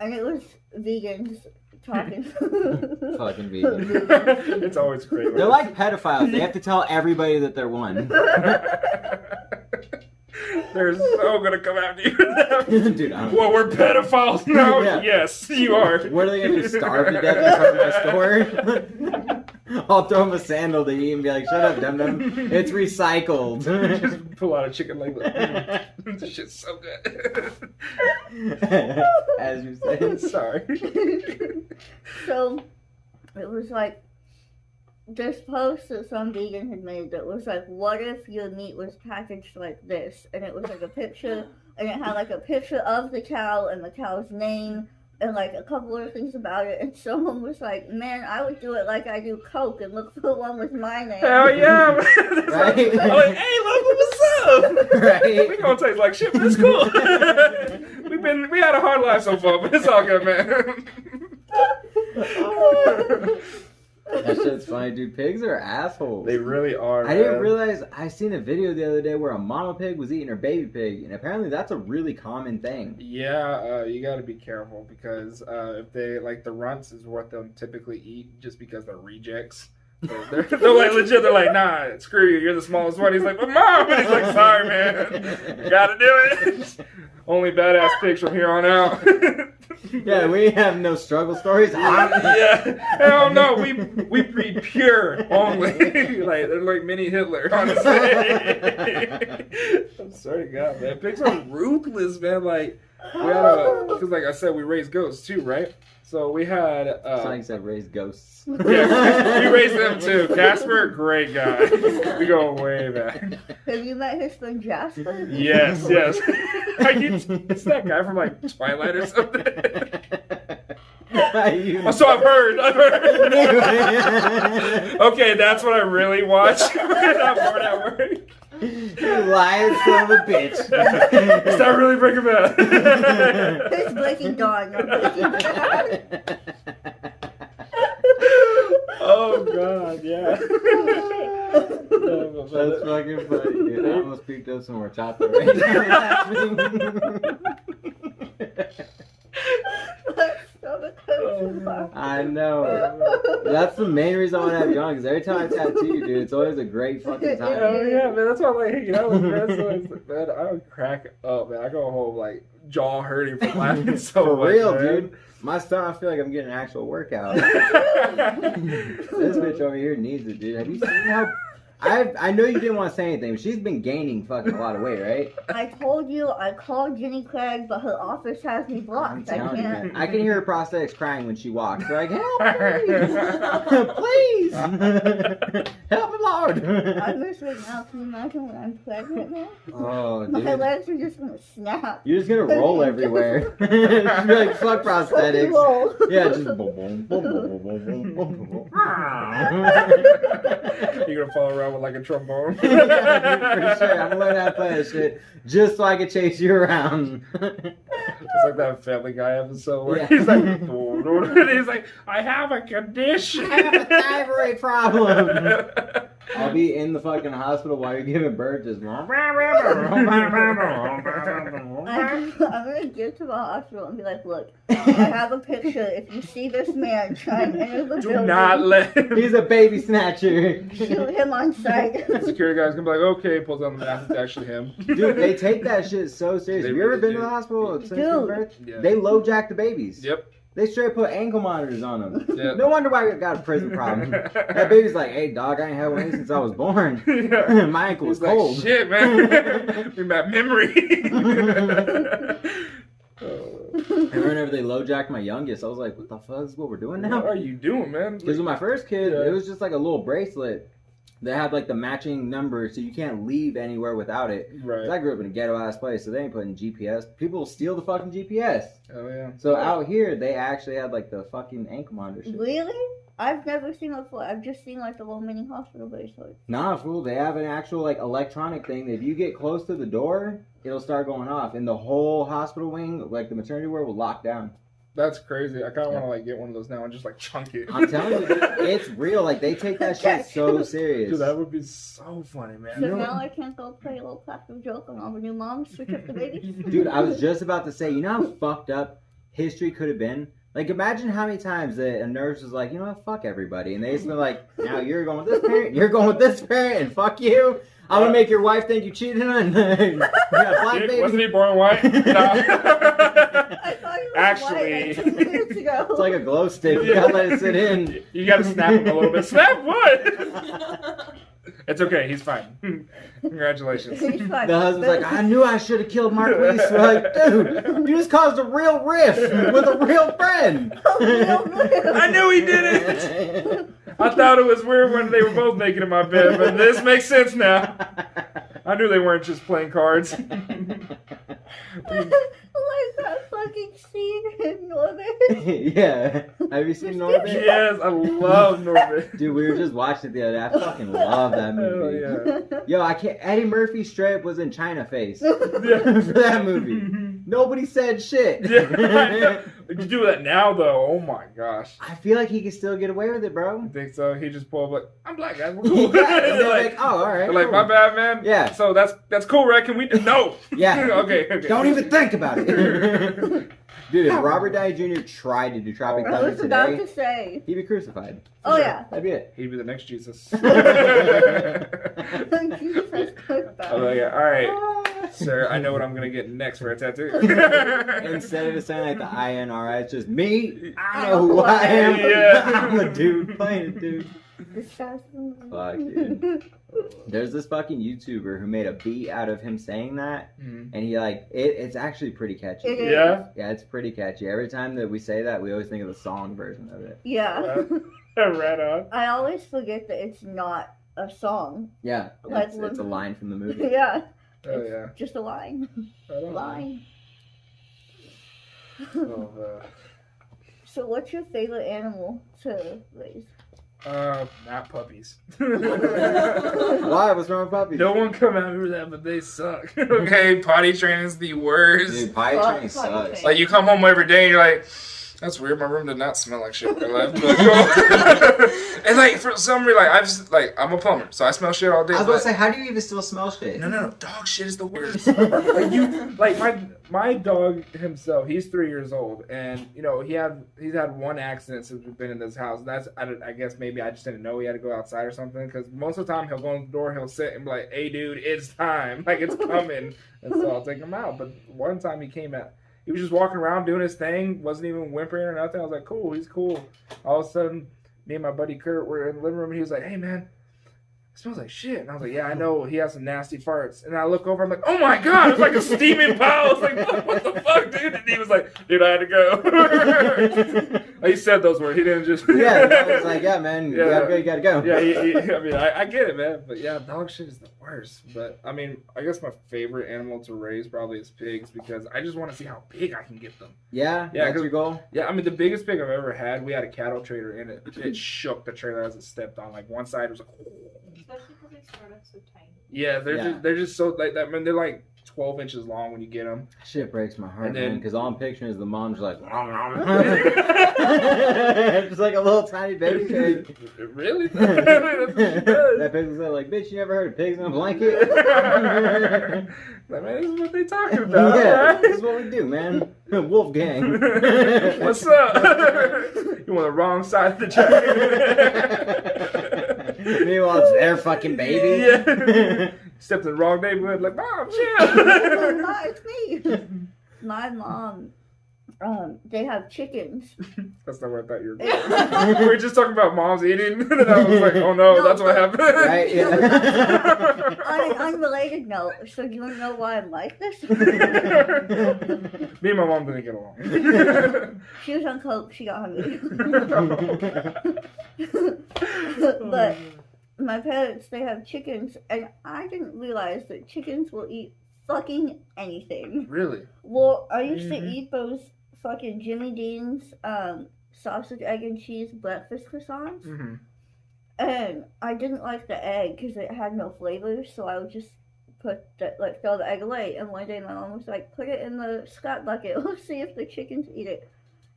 it was vegans talking. Fucking vegan. It's always great. They're like pedophiles. They have to tell everybody that they're one. They're so gonna come after you for that. Dude, I don't Well, we're pedophiles now? Yeah. Yes, you are. What are they gonna do? Starve to death in front of my store? I'll throw him a sandal to eat and be like, "Shut up, dum dum. It's recycled." Just pull out a chicken leg. This shit's so good. As you say. Sorry. So, it was like this post that some vegan had made that was like, what if your meat was packaged like this? And it was like a picture, and it had like a picture of the cow and the cow's name and like a couple of things about it. And someone was like, man, I would do it like I do Coke and look for the one with my name. Hell yeah. Right? I'm like, hey, Logan, what's up? Right? We gonna taste like shit, but it's cool. We had a hard life so far, but it's all good, man. That shit's funny, dude. Pigs are assholes. They really are. I didn't realize. I seen a video the other day where a mama pig was eating her baby pig, and apparently that's a really common thing. Yeah, you got to be careful because if they like the runts is what they'll typically eat just because they're rejects. They're like legit. They're like, nah, screw you. You're the smallest one. He's like, but mom. And he's like, sorry, man. You gotta do it. Only badass pigs from here on out. Yeah, we have no struggle stories. Yeah, hell no. We breed pure only. Like they're like mini Hitler, honestly. I'm sorry, God, man. Pigs are ruthless, man. Like we had because like I said, we raise goats too, right? So we had. Something said raise ghosts. Yeah, we raised them too. Casper, great guy. We go way back. Have you met his friend Jasper? Yes. It's that guy from like Twilight or something. So I've heard. Okay, that's what I really watch when I'm bored at work. You lying son of a bitch. Is that really Breaking Bad? It's Breaking Dawn. Not Breaking Bad. Oh God, yeah. That's fucking funny, dude. I almost picked up some horchata right now. I know. That's the main reason I want to have you on, because every time I tattoo you, dude, it's always a great fucking time. Oh yeah, man. That's why I like hanging out with friends. So man, I would crack up, man. I go home like jaw hurting from laughing so For much, real, man. dude. My stomach, I feel like I'm getting an actual workout. This bitch over here needs it, dude. Have you seen how... I know you didn't want to say anything, but she's been gaining fucking a lot of weight, right? I told you I called Jenny Craig, but her office has me blocked. I can't. I can hear her prosthetics crying when she walks. They're like, help me! Please! Help me, Lord! I miss right now. Can you imagine when I'm pregnant now? Oh, My dude. legs are just gonna snap. You're just gonna roll everywhere. Just be like, fuck prosthetics. Roll. Yeah, just boom, boom, boom, boom, boom, boom, boom, boom. You're gonna follow around with like a trombone. Yeah, dude, for sure. I'm gonna learn how to play this shit just so I can chase you around. It's like that Family Guy episode where Yeah. he's like, and he's like, I have a condition. I have a thyroid problem. I'll be in the fucking hospital while you're giving birth. Just. I'm gonna get to the hospital and be like, look, I have a picture. If you see this man trying to enter the Do building, not let him. He's a baby snatcher. shoot him on sight. The security guy's gonna be like, okay, pulls down the mask. It's actually him. Dude, they take that shit so serious. They Have you ever really been do. to the hospital since Dude. giving birth? Yeah. They low jack the babies. Yep. They straight put ankle monitors on them. Yeah. No wonder why I got a prison problem. That baby's like, hey, dog, I ain't had one since I was born. Yeah. My ankle was He's like, cold. shit, man. We got memory. And whenever they low jacked my youngest, I was like, what the fuck is what we're doing What now? are you doing, man? Because with my first kid, Yeah. it was just like a little bracelet that had like the matching number, so you can't leave anywhere without it. 'Cause Right. I grew up in a ghetto ass place, so they ain't putting GPS. People steal the fucking GPS. Oh yeah. So out here, they actually had like the fucking ankle monitor shit. Really? I've never seen it before. I've just seen like the little mini hospital bracelet. Nah, fool, they have an actual like electronic thing. If you get close to the door, it'll start going off, and the whole hospital wing, like the maternity ward, will lock down. That's crazy. I kind of want to like get one of those now and just like chunk it. I'm telling you, dude, it's real. Like they take that shit so serious. Dude, that would be so funny, man. So now I can't go play a little practical joke on all the new moms who took the babies. Dude, I was just about to say, you know how fucked up history could have been? Like, imagine how many times a nurse was like, you know what, fuck everybody. And they just been like, now you're going with this parent, you're going with this parent, and fuck you. I'm going to make your wife think you cheated on her. You got a black baby. Wasn't he born white? No. I thought he was Actually. white like 2 minutes ago. It's like a glow stick. You got to let it sit in. You got to snap him a little bit. Snap what? It's okay. He's fine. Congratulations. He's fine. The husband's like, I knew I should have killed Mark Reese. We're like, dude, you just caused a real rift with a real friend. I knew he did it. I thought it was weird when they were both naked in my bed, but this makes sense now. I knew they weren't just playing cards. Like that fucking scene in Norbit. Yeah. Have you seen Norbit? Yes, I love Norbit. Dude, we were just watching it the other day. I fucking love that movie. Hell yeah. Yo, I can't. Eddie Murphy straight up was in China Face Yeah. for that movie. Nobody said shit. Yeah. You do that now, though. Oh my gosh. I feel like he can still get away with it, bro. I think so. He just pulled up like, I'm black, guys. We're cool. Yeah, and they're Like, like, oh, all right. they're like, cool. my bad, man. Yeah. So that's cool, right? Can we? No. Yeah. Okay. Don't even think about it. Dude, if Robert Downey Jr. tried to do Tropic I Thunder was about today, to say. he'd be crucified. Oh, Sure. yeah. That'd be it. He'd be the next Jesus. Jesus has cooked that. Oh yeah. All right, sir. I know what I'm gonna get next for a tattoo. Instead of it saying like the INRI, it's just me. I know who I am. Yeah. I'm a dude playing a dude. Disgusting. Fuck, dude. There's this fucking YouTuber who made a beat out of him saying that, Mhm. and he like it's actually pretty catchy. It is. Yeah. Yeah, it's pretty catchy. Every time that we say that, we always think of the song version of it. Yeah. Right on. I always forget that it's not a song. Yeah, Like it's a line from the movie. Yeah. Oh yeah. Just a line. Right on. Line. Oh, So what's your favorite animal to raise? not puppies. Why? What's wrong with puppies? No one come at me with that, but they suck. Okay, potty training is the worst. Dude, potty Fuck training potty sucks. training. Like you come home every day and you're like, that's weird. My room did not smell like shit when I left. And like for some reason, like I'm a plumber, so I smell shit all day. I was about to but- say, how do you even still smell shit? No. Dog shit is the worst. My dog himself, he's 3 years old, and you know he's had one accident since we've been in this house. And that's I guess maybe I just didn't know he had to go outside or something. Because most of the time he'll go in the door, he'll sit and be like, "Hey, dude, it's time. Like it's coming." And so I'll take him out. But one time he was just walking around doing his thing, wasn't even whimpering or nothing. I was like, "Cool, he's cool." All of a sudden, me and my buddy Kurt were in the living room, and he was like, "Hey, man, it smells like shit." And I was like, "Yeah, I know. He has some nasty farts." And I look over, I'm like, "Oh my god, it's like a steaming pile." I was like, "What the fuck, dude?" And he was like, "Dude, I had to go." He said those words. He didn't just. Yeah, I was like, yeah, man, Yeah. you gotta go. Yeah, I mean, I get it, man. But yeah, dog shit is the worst. But I mean, I guess my favorite animal to raise probably is pigs because I just want to see how big I can get them. Yeah, Yeah, that's 'cause- your goal. Yeah, I mean, the biggest pig I've ever had, we had a cattle trailer in it. It shook the trailer as it stepped on. Like one side was like, Especially because they start off so tiny. yeah, they're just so like that. Man, they're like 12 inches long when you get them. Shit breaks my heart, And then- man, because all I'm picturing is the mom's like, just like a little tiny baby pig. Really? That's what she does. That pig was like, bitch, you never heard of pigs in a blanket? Like, man, this is what they talking about. Yeah, Right? this is what we do, man. Wolf gang. What's up? You on the wrong side of the track. Meanwhile, it's their fucking baby. Yeah. Stepped in the wrong neighborhood. Like, Mom, chill. No, it's me. My mom, they have chickens. That's not what I thought you were going. We were just talking about moms eating, and I was like, oh no, that's what happened. Right? Yeah. On an unrelated note, so do you want to know why I'm like this? Me and my mom didn't get along. She was on coke, she got hungry. But my parents, they have chickens, and I didn't realize that chickens will eat fucking anything. Really? Well, I used to Mhm. eat those fucking Jimmy Dean's sausage, egg, and cheese breakfast croissants. Mm-hmm. And I didn't like the egg because it had no flavor, so I would just throw the egg away. And one day my mom was like, put it in the scrap bucket. Let's see if the chickens eat it.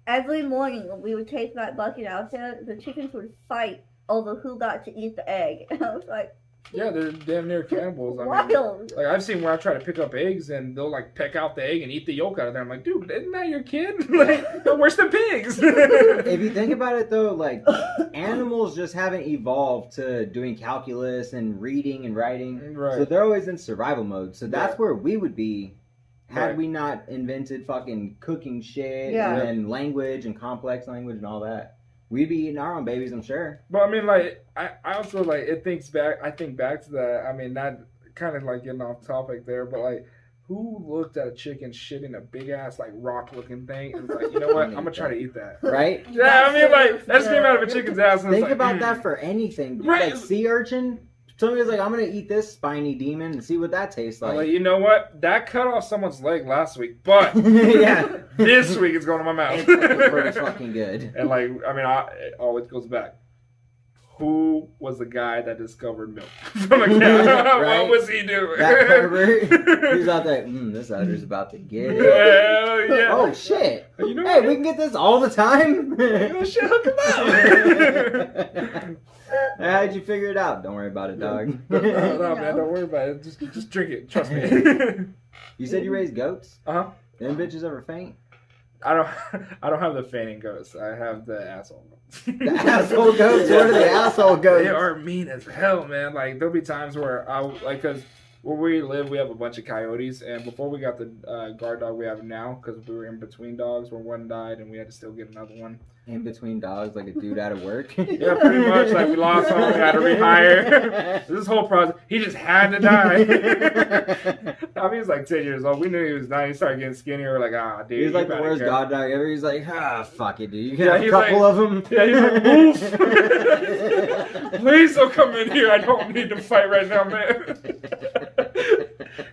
every morning when we would take that bucket out there, the chickens would fight over who got to eat the egg. And I was like, Yeah, they're damn near cannibals. I mean, wild. like I've seen where I try to pick up eggs and they'll like peck out the egg and eat the yolk out of there. I'm like, dude, isn't that your kid? Like, where's the pigs? If you think about it though, like animals just haven't evolved to doing calculus and reading and writing. Right. So they're always in survival mode. So that's Right. where we would be had Right. we not invented fucking cooking shit Yeah. and language and complex language and all that. We'd be eating our own babies, I'm sure. But I mean, like, I also like I think back to that. I mean, not kind of like getting off topic there, but like, who looked at a chicken shitting a big ass like rock looking thing and was like, you know what, I'm gonna try to eat that. Right? Yeah, I mean, like that just came out of a chicken's ass. And Think it's like, about that for anything. Right. Like sea urchin. Somebody's like, I'm gonna eat this spiny demon and see what that tastes I'm like. like, you know what? That cut off someone's leg last week, but Yeah. this week it's going to my mouth. It's pretty fucking good. And like, I mean, it always goes back. Who was the guy that discovered milk from a cow? Right? What was he doing? That pervert. He's out there. This udder's about to get it. Hell yeah! Oh shit! You know Hey, what? we can get this all the time. Oh shit! Hook him up. How'd you figure it out? Don't worry about it, dog. No, man, don't worry about it. Just drink it. Trust me. You said you raised goats? Uh huh. Them bitches ever faint? I don't have the fainting goats. I have the asshole goats. The asshole goats? What are the asshole goats? They are mean as hell, man. Like there'll be times where because where we live, we have a bunch of coyotes, and before we got the guard dog we have now, because we were in between dogs, where one died, and we had to still get another one. In between dogs, like a dude out of work? Yeah, pretty much. Like we lost one, we had to rehire. This whole process, he just had to die. I mean, he was like 10 years old. We knew he was dying. He started getting skinny. We were like, ah, dude. He's like the better worst go. god dog ever. He's like, fuck it, dude. You can Yeah, have a he's couple like- of them. Yeah, he's like, move. Please don't come in here. I don't need to fight right now, man.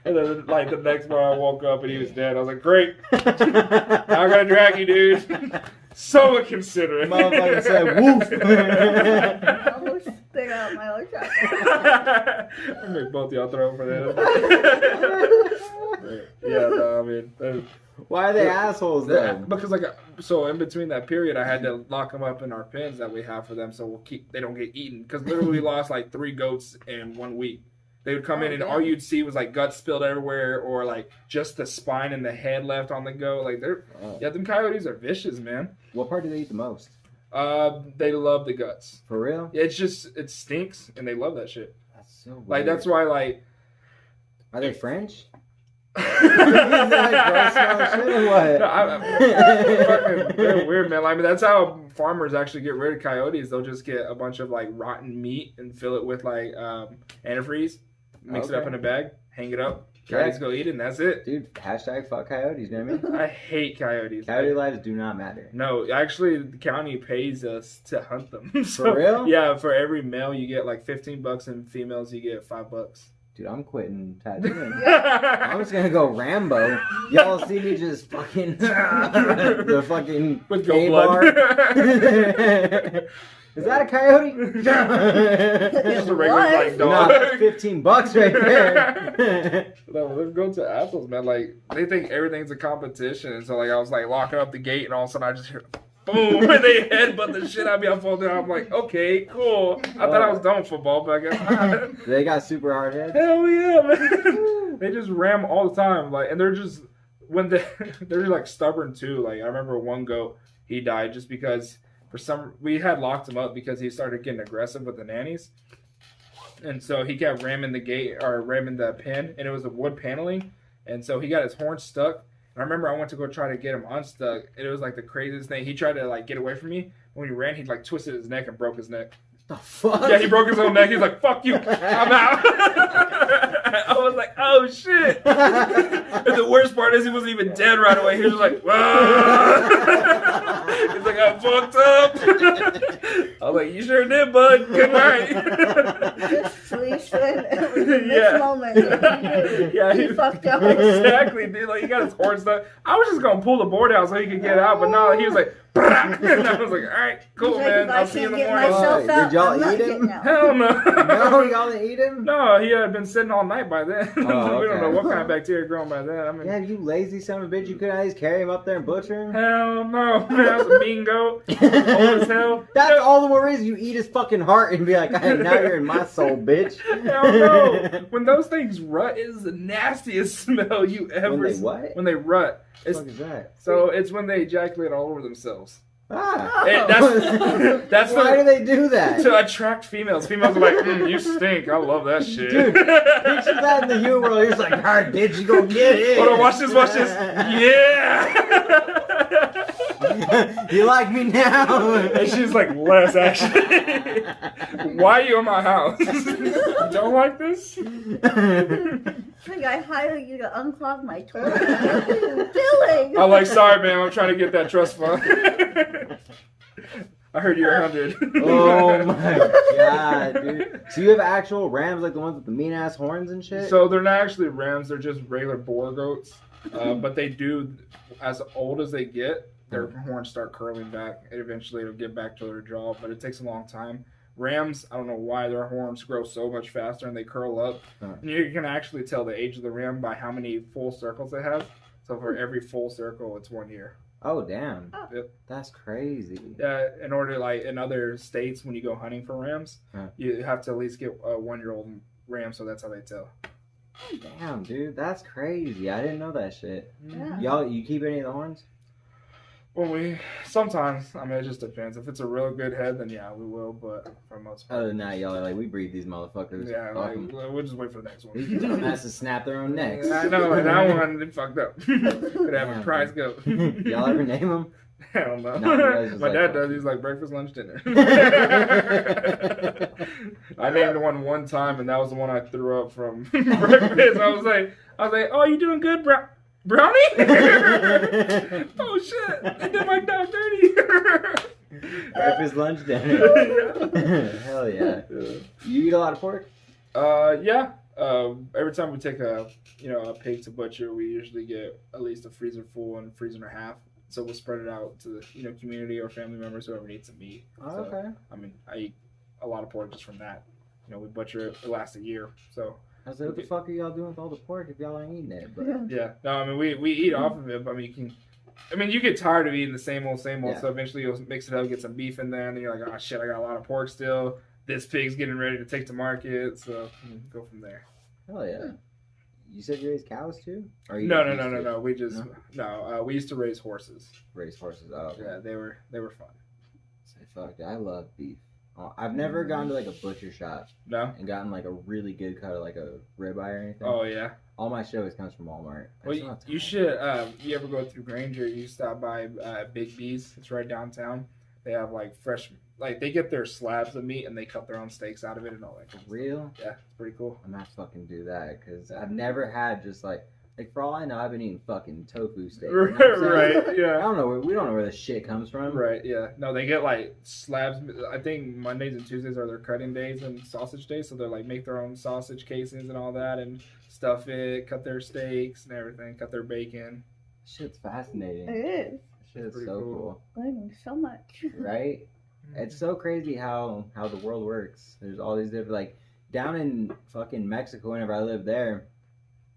And then, like, the next morning I woke up and he was dead. I was like, great. Now I gotta drag you, dude. So considerate. Motherfucker said, woof. I almost spit out my own chocolate. I make both y'all throw for that. Yeah, no, I mean, Why are they assholes, though? because like, so in between that period, I had to lock them up in our pens that we have for them, so they don't get eaten. Because literally, we lost like 3 goats in 1 week. They would come in and all you'd see was like guts spilled everywhere, or like just the spine and the head left on the goat. Like yeah, them coyotes are vicious, man. What part do they eat the most? They love the guts. For real? It stinks, and they love that shit. That's so weird. Like that's why like. Are they French? They're weird, man. I mean, that's how farmers actually get rid of coyotes. They'll just get a bunch of like rotten meat and fill it with like antifreeze, mix it up in a bag, hang it up. Coyotes go eat it, and that's it. Dude, hashtag fuck coyotes, you know what I mean? I hate coyotes. Coyote lives do not matter. No, actually, the county pays us to hunt them. For real? Yeah, for every male you get like $15, and females you get $5. Dude, I'm quitting tattooing. I'm just gonna go Rambo. Y'all see me just fucking the fucking With gay goat blood. bar. Is that a coyote? Just a regular like No, dog. that's $15 right there. No, let's go to assholes, man. Like they think everything's a competition, and so like I was like locking up the gate, and all of a sudden I just hear boom, and they headbutt the shit out of me. I'm falling down. I'm like, okay, cool. I thought I was done with football, but I guess not. They got super hard heads. Hell yeah, man. They just ram all the time, like, and they're just they're like stubborn too. Like I remember one goat, he died just because we had locked him up because he started getting aggressive with the nannies. And so he kept ramming the gate or ramming the pen, and it was a wood paneling. And so he got his horn stuck. And I remember I went to go try to get him unstuck, and it was like the craziest thing. He tried to like get away from me. When he ran, he like twisted his neck and broke his neck. The fuck? Yeah, he broke his own neck. He's like, "Fuck you, I'm out." I was like, "Oh shit!" And the worst part is he wasn't even dead right away. He was just like, "Whoa." He's like, I fucked up. I was like, you sure did, bud. Good night. Just sleeping. It was in this moment. Yeah, He fucked up. Exactly, dude. Like, he got his horn stuck. I was just gonna pull the board out so he could get out, but no, he was like, and I was like, all right, cool, He's man. Like, I'll see you in the morning. Myself out, Did y'all I'm not eat him? getting out. Hell no. No, y'all didn't eat him? No, he had been sitting all night by then. Oh, We don't know okay. what kind of bacteria growing by then. I mean, Yeah, you lazy son of a bitch. You couldn't at least carry him up there and butcher him? hell no. Man, I was a mean goat. Old as hell. That's all the more reason you eat his fucking heart and be like, hey, now you're in my soul, bitch. Hell no. When those things rut, it is the nastiest smell you ever When they what? When they rut. What the It's, fuck is that? so it's when they ejaculate all over themselves. Ah. That's Why do they do that? to attract females. Females are like, you stink. I love that shit. Dude, picture that in the human world. He's like, alright, bitch, you gonna get it. Hold on, watch this. Yeah. You like me now? And she's like, less actually. Why are you in my house? You don't like this? Hey, I hire you to unclog my toilet. What are you doing? I'm like, sorry, man. I'm trying to get that trust fund. I heard you're 100. Oh my god, dude. So you have actual rams like the ones with the mean ass horns and shit? So they're not actually rams. They're just regular boar goats. But they do, as old as they get, their horns start curling back. And eventually it'll get back to their jaw. But it takes a long time. Rams, I don't know why their horns grow so much faster and they curl up. And you can actually tell the age of the ram by how many full circles they have. So for every full circle, it's 1 year. Oh, damn. Oh. Yep. That's crazy. In order, like in other states, when you go hunting for rams, you have to at least get a 1-year-old ram. So that's how they tell. Damn, dude. That's crazy. I didn't know that shit. Yeah. You keep any of the horns? Well, sometimes, I mean, it just depends. If it's a real good head, then yeah, we will. But for the most part, Other than that, y'all are like, we breed these motherfuckers. yeah, Fuck like, 'em. we'll just wait for the next one. These dumbasses snap their own necks. I know, like that one, they fucked up. Could have a prize goat. Y'all ever name them? Hell no. No, you guys just My like dad fuck. does. He's like breakfast, lunch, dinner. I named one time, and that was the one I threw up from breakfast. I was like, oh, you doing good, Brownie? Oh shit! I did my dog dirty. Breakfast, lunch, dinner. Hell yeah. You eat a lot of pork? Yeah. Every time we take a pig to butcher, we usually get at least a freezer full and a freezer and a half. So we'll spread it out to the community or family members, whoever needs some meat. Oh, So, okay. I mean, I eat a lot of pork just from that. We butcher it. It lasts a year. So I was like, what the fuck are y'all doing with all the pork if y'all ain't eating it? But yeah. No, I mean we eat off of it. But I mean you get tired of eating the same old. Yeah. So eventually you'll mix it up, get some beef in there, and then you're like, oh shit, I got a lot of pork still. This pig's getting ready to take to market. So go from there. hell yeah. You said you raise cows too? Or you No. just We just we used to raise horses. raise horses. Oh, okay. Yeah, they were fun. Say fuck, I love beef. I've never gone to like a butcher shop No? and gotten like a really good cut of like a ribeye or anything. Oh yeah. All my shit always comes from Walmart. Well, you should. You ever go through Granger? You stop by Big B's. It's right downtown. They have like fresh, like they get their slabs of meat and they cut their own steaks out of it and all that. For real? Yeah, it's pretty cool. I'm gonna have to fucking do that because I've never had just like for all I know, I've been eating fucking tofu steak. You know what I'm saying? Right. I Yeah. don't know. We don't know where this shit comes from. Right. Yeah. No, they get like slabs. I think Mondays and Tuesdays are their cutting days and sausage days, so they're like make their own sausage casings and all that and stuff it, cut their steaks and everything, cut their bacon. Shit's fascinating. It is. Shit is Pretty so cool. cool. Learning so much. Right? It's so crazy how the world works. There's all these different like down in fucking Mexico. Whenever I lived there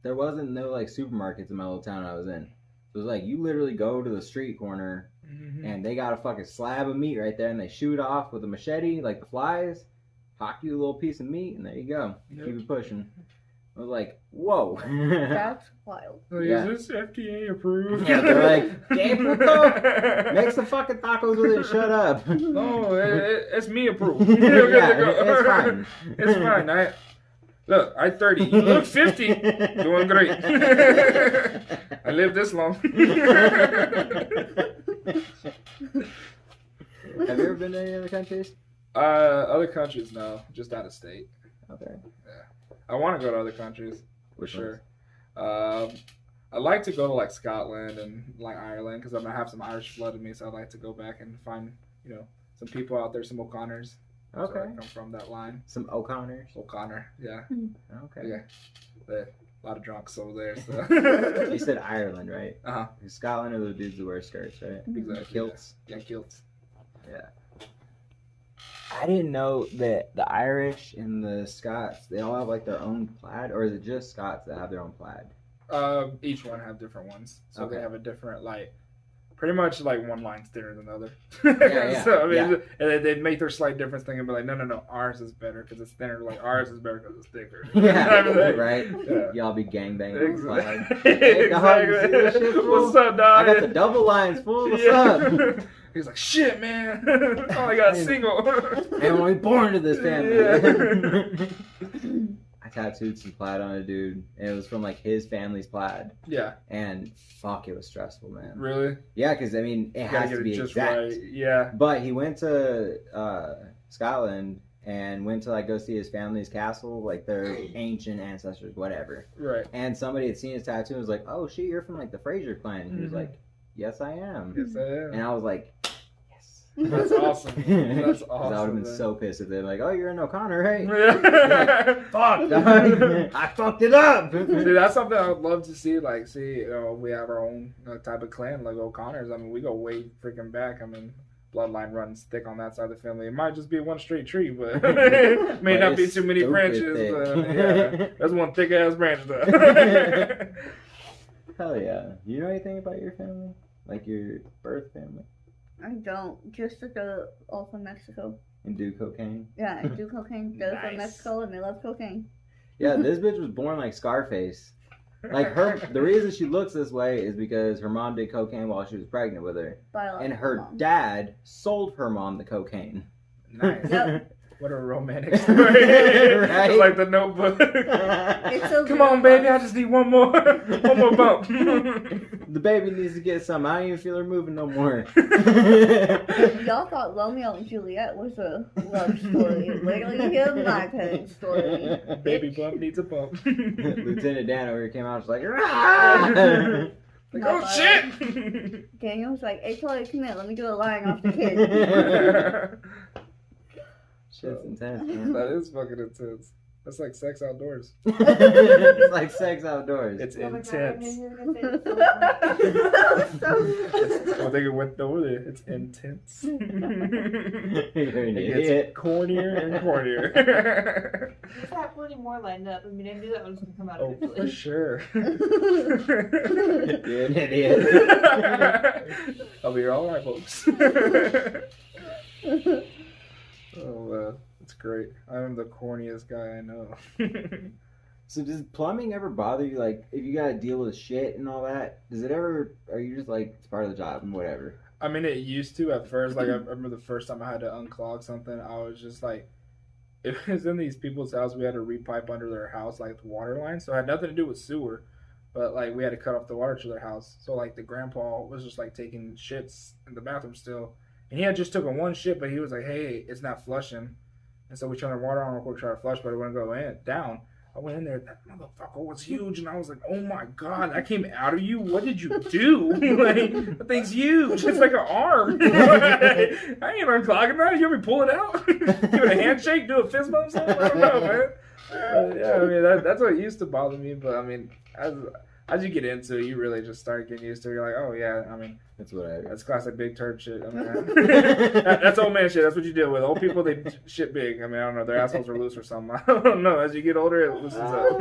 wasn't no like supermarkets in my little town I was in. So it was like you literally go to the street corner and they got a fucking slab of meat right there and they shoot off with a machete like the flies, hock you a little piece of meat and there you go. Yep. Keep it pushing. I was like, whoa. That's wild. Like, Yeah. Is this FDA approved? Yeah, they're like, "¿Qué puto? Make some fucking tacos with it and shut up." No, it's me approved. Yeah, You're good to go. it's fine. It's fine. Look, I'm 30. You look 50. Doing great. I lived this long. Have you ever been to any other countries? Other countries, no. Just out of state. Okay. I want to go to other countries, for Which sure. I'd like to go to like Scotland and like Ireland because I'm gonna have some Irish blood in me, so I'd like to go back and find some people out there, some O'Connors. Okay. So I come from that line. Some O'Connors. O'Connor, yeah. Okay. Yeah. A lot of drunks over there. So. You said Ireland, right? Uh-huh. Scotland are the dudes that wear skirts, right? Exactly. Kilts. Yeah, kilts. Yeah. I didn't know that the Irish and the Scots, they all have like their own plaid, or is it just Scots that have their own plaid? Each one have different ones, so Okay. they have a different pretty much like one line's thinner than the other. Yeah. So I mean, and they make their slight difference thing and be like, no, ours is better because it's thinner. Like ours is better because it's thicker. Yeah, Like, right? Yeah. Y'all be gangbanging on the plaid. Exactly. dog, you see this shit, fool? What's up, dog? I got the double lines, fool. What's up? He's like, shit, man. Oh, I got a single. And when we born to this family. Yeah. I tattooed some plaid on a dude, and it was from like his family's plaid. Yeah. And fuck, it was stressful, man. Really? Yeah, because I mean, it You gotta has get to it be just exact. right. Yeah. But he went to Scotland and went to like go see his family's castle, like their ancient ancestors, whatever. Right. And somebody had seen his tattoo and was like, "Oh shit, you're from like the Fraser clan." And he was Mhm. like, "Yes, I am." Yes, I am. And I was like, "Yes." That's awesome. That's 'Cause awesome. I would have been man. so pissed if they're like, "Oh, you're an O'Connor, right?" Yeah. Fuck, dog. I fucked it up. Dude, that's something I would love to see. Like, we have our own type of clan, like O'Connors. I mean, we go way freaking back. I mean, bloodline runs thick on that side of the family. It might just be one straight tree, but it may But not be it's too many stupid branches. thick. Yeah, that's one thick ass branch, though. Hell yeah. You know anything about your family? Like your birth family? I don't. Just that they're all from Mexico. And do cocaine? Yeah, I do cocaine. They're from Nice. Mexico and they love cocaine. Yeah, this bitch was born like Scarface. Like the reason she looks this way is because her mom did cocaine while she was pregnant with her. Biological And her mom. dad sold her mom the cocaine. Nice. Yep. What a romantic story. Right? It's like the Notebook. It's so Come on, baby. I just need one more bump. The baby needs to get some. I don't even feel her moving no more. Y'all thought Romeo and Juliet was a love story. Literally, here's my parents' story. Baby bump needs a bump. Lieutenant Dan over here came out, was like, "Rah!" Like, oh shit! Daniel was like, "Hey, Chloe, come here. Let me do a line off the kid." Shit's intense, man. That is fucking intense. That's like sex outdoors. It's like sex outdoors. It's Oh my God, intense. I knew you were gonna say it's so I think it went over there. It's intense. You're an It idiot. gets cornier and cornier. Just have plenty more lined up. I mean, I knew that was gonna come out Oh, for eventually. sure. You're an idiot. I'll be all right, folks. Oh, it's great. I'm the corniest guy I know. So does plumbing ever bother you? Like, if you gotta deal with shit and all that, does it ever, are you just like, it's part of the job and whatever? I mean, it used to at first. Like, I remember the first time I had to unclog something, I was just like, it was in these people's house. We had to repipe under their house, like the water line. So it had nothing to do with sewer, but like we had to cut off the water to their house. So like the grandpa was just like taking shits in the bathroom still, and he had just taken one shit, but he was like, "Hey, it's not flushing," and so we turned the water on real quick, try to flush, but it wouldn't go down. I went in there, that motherfucker was huge, and I was like, "Oh my god, that came out of you? What did you do? Like, that thing's huge. It's like an arm. I ain't unclogging that. You want me to pull it out? Give it a handshake, do a fist bump, something? I don't know, man." Yeah, I mean that's what used to bother me, but I mean, as you get into it, you really just start getting used to it. You're like, oh yeah, I mean, That's whatever. that's classic big turd shit. I mean, that's old man shit. That's what you deal with. Old people, they shit big. I mean, I don't know. Their assholes are loose or something. I don't know. As you get older, it loosens up.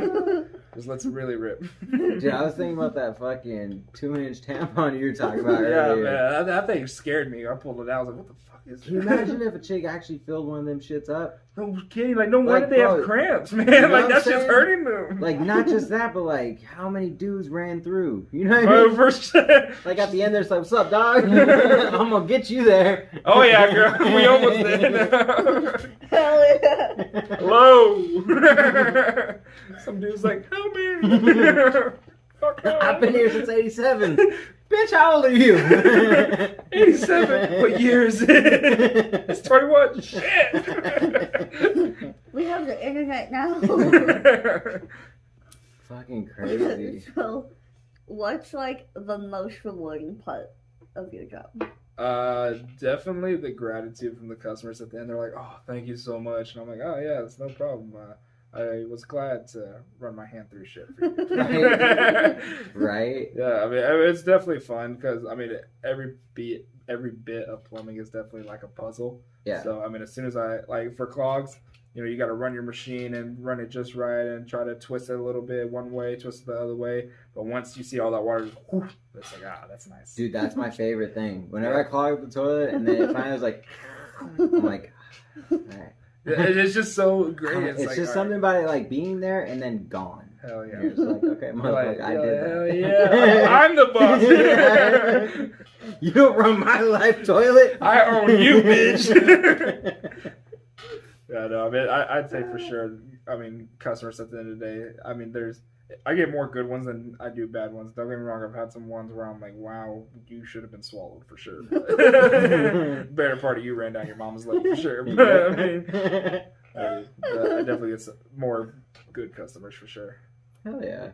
Just lets it really rip. Dude, I was thinking about that fucking 2-inch tampon you were talking about Yeah, earlier. man. That thing scared me. I pulled it out. I was like, what the fuck is Can you that? imagine if a chick actually filled one of them shits up? No kidding. Like, no wonder Like, they have bro, cramps, man. you know Like, what that I'm shit's saying? hurting them. Like, not just that, but like, how many dudes ran through? You know what I mean? First, Like, at the end, there's like, what's up, dog? I'm gonna get you there. oh, yeah, girl. We almost did. Hell yeah. Hello. Some dude's like, help me. Fuck no. I've been here since 87. Bitch, how old are you? 87. What year is it? It's 21. Shit. We have the internet now. Fucking crazy. So, what's like the most rewarding part of your job? Definitely the gratitude from the customers at the end. They're like, "Oh, thank you so much," and I'm like, "Oh yeah, it's no problem. I was glad to run my hand through shit for you." Right? Yeah, I mean, it's definitely fun because I mean, every bit of plumbing is definitely like a puzzle. Yeah. So I mean, as soon as I like for clogs, you got to run your machine and run it just right and try to twist it a little bit one way, twist it the other way. But once you see all that water, it's like, that's nice. Dude, that's my favorite thing. Whenever I clog up the toilet and then it finally was like, I'm like, all right. It's just so great. It's like, just something about it like being there and then gone. Hell yeah. You're just like, okay, motherfucker, I did that. Hell yeah. I'm the boss. You don't run my life toilet. I own you, bitch. Yeah, no, I mean, I'd say for sure. I mean, customers at the end of the day. I mean, I get more good ones than I do bad ones. Don't get me wrong. I've had some ones where I'm like, wow, you should have been swallowed for sure. Better part of you ran down your mama's leg for sure. But I mean, I definitely get some more good customers for sure. Hell yeah.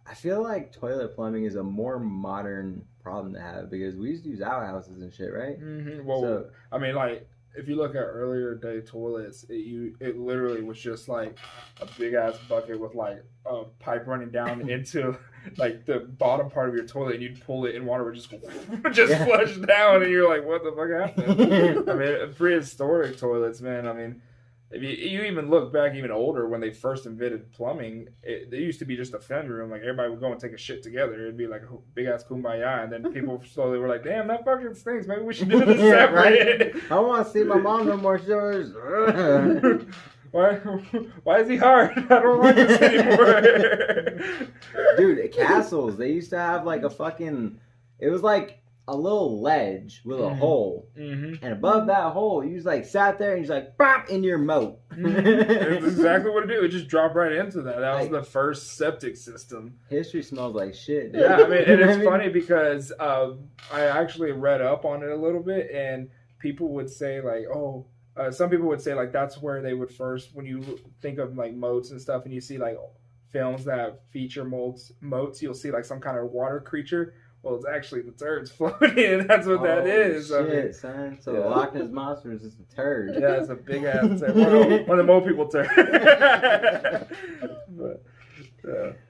I feel like toilet plumbing is a more modern problem to have because we used to use outhouses and shit, right? Mm-hmm. Well, So, I mean, like, if you look at earlier day toilets, it literally was just like a big ass bucket with like a pipe running down into like the bottom part of your toilet, and you'd pull it, and water would just flush down, and you're like, what the fuck happened? I mean, prehistoric toilets, man. I mean, if you even look back even older when they first invented plumbing, there used to be just a fun room. Like everybody would go and take a shit together. It'd be like a big ass kumbaya, and then people slowly were like, "Damn, that fucking stinks. Maybe we should do this separate." Right? I want to see my mom no more shows. Why is he hard? I don't like this anymore. Dude, castles. They used to have like a fucking. It was like a little ledge with a hole, and above that hole, you just like sat there and you just like bop into your moat. That's exactly what it did. It just dropped right into that. That was the first septic system. History smells like shit. Dude. Yeah, I mean, and it's funny because I actually read up on it a little bit, and people would say like, some people would say like that's where they would first, when you think of like moats and stuff, and you see like films that feature moats, you'll see like some kind of water creature. Well, it's actually the turds floating, and that's what that is. Shit, I mean, son. So the Loch Ness Monster is just a turd. Yeah, it's a big ass turd. One of the more people turd.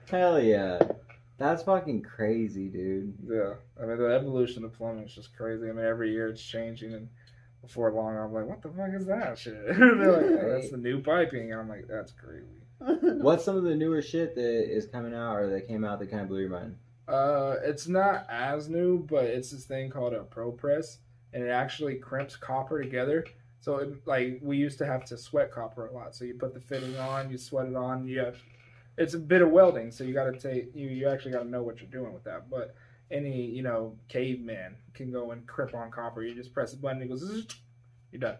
Hell yeah. That's fucking crazy, dude. Yeah. I mean, the evolution of plumbing is just crazy. I mean, every year it's changing, and before long, I'm like, what the fuck is that shit? They're like, oh, that's the new piping. And I'm like, that's crazy. What's some of the newer shit that is coming out or that came out that kind of blew your mind? It's not as new, but it's this thing called a Pro Press, and it actually crimps copper together. So, like, we used to have to sweat copper a lot. So you put the fitting on, you sweat it on. It's a bit of welding, so you got to take you actually got to know what you're doing with that. But any caveman can go and crimp on copper. You just press a button, it goes, zzz, you're done.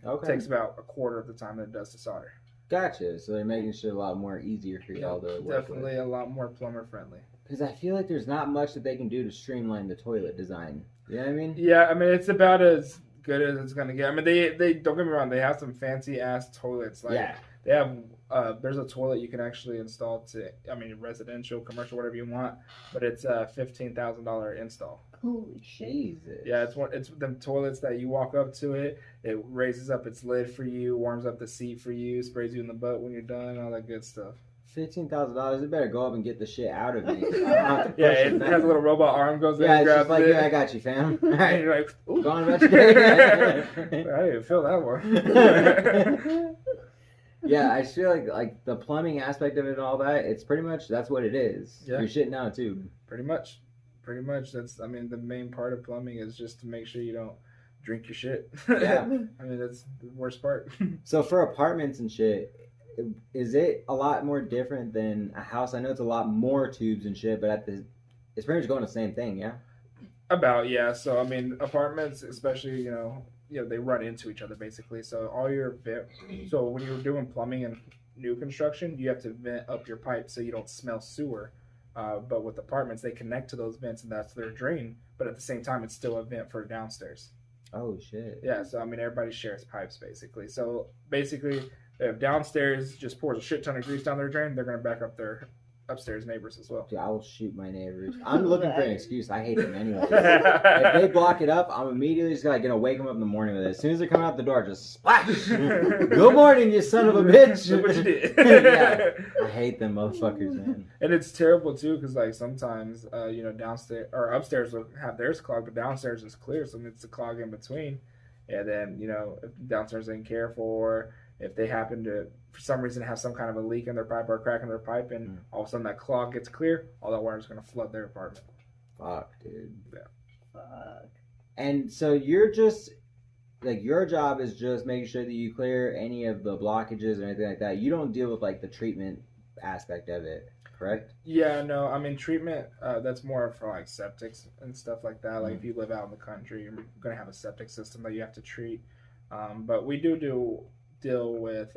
Okay. It takes about a quarter of the time that it does to solder. Gotcha. So they're making shit a lot more easier for y'all to work definitely with. a lot more plumber friendly. Because I feel like there's not much that they can do to streamline the toilet design. You know what I mean? Yeah, I mean, it's about as good as it's going to get. I mean, they don't get me wrong, they have some fancy-ass toilets. Like, yeah. They have, there's a toilet you can actually install residential, commercial, whatever you want, but it's a $15,000 install. Holy shit. Jesus. Yeah, it's them toilets that you walk up to it raises up its lid for you, warms up the seat for you, sprays you in the butt when you're done, all that good stuff. $15,000. It better go up and get the shit out of me. Yeah, it has a little robot arm goes in yeah, and it's grabs just like, it. yeah, I got you, fam. All right. And you're like, ooh. Go on about your day. I didn't feel that one. Yeah, I just feel like the plumbing aspect of it and all that, it's pretty much, that's what it is. Yeah. You're shitting out a tube. Pretty much. That's, I mean, the main part of plumbing is just to make sure you don't drink your shit. Yeah. I mean, that's the worst part. So for apartments and shit, is it a lot more different than a house? I know it's a lot more tubes and shit, but it's pretty much going the same thing, yeah? About, yeah. So, I mean, apartments, especially, they run into each other, basically. So, so when you're doing plumbing and new construction, you have to vent up your pipe so you don't smell sewer. But with apartments, they connect to those vents, and that's their drain. But at the same time, it's still a vent for downstairs. Oh, shit. Yeah, so, I mean, everybody shares pipes, basically. So, basically, if downstairs just pours a shit ton of grease down their drain, they're going to back up their upstairs neighbors as well. Dude, I will shoot my neighbors. I'm looking for an excuse. I hate them anyway. If they block it up, I'm immediately just gonna wake them up in the morning with it. As soon as they come out the door, just splash. Good morning, you son of a bitch. Look what you did. Yeah, I hate them motherfuckers, man. And it's terrible too, because like sometimes, downstairs or upstairs will have theirs clogged, but downstairs is clear, so it's a clog in between. And then if downstairs ain't careful, or if they happen to, for some reason, have some kind of a leak in their pipe or a crack in their pipe, and all of a sudden that clog gets clear, all that water is going to flood their apartment. Fuck, dude. Yeah. Fuck. And so you're just, like, your job is just making sure that you clear any of the blockages or anything like that. You don't deal with, like, the treatment aspect of it, correct? Yeah, no, I mean, treatment, that's more for, like, septics and stuff like that. Like, if you live out in the country, you're going to have a septic system that you have to treat. But we do deal with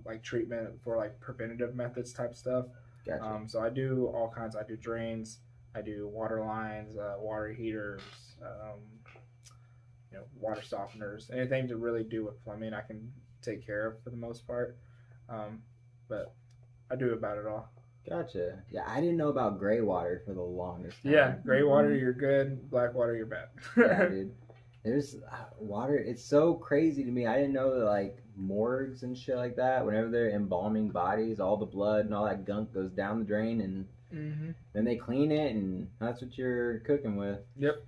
like treatment for like preventative methods type stuff. Gotcha. So I do all kinds. I do drains, I do water lines, water heaters, water softeners, anything to really do with plumbing I can take care of for the most part. But I do about it all. Gotcha. Yeah, I didn't know about gray water for the longest time. Yeah, gray water you're good, black water you're bad. Yeah, dude. There's water. It's so crazy to me. I didn't know that, like, morgues and shit like that, whenever they're embalming bodies, all the blood and all that gunk goes down the drain, and then they clean it, and that's what you're cooking with. Yep,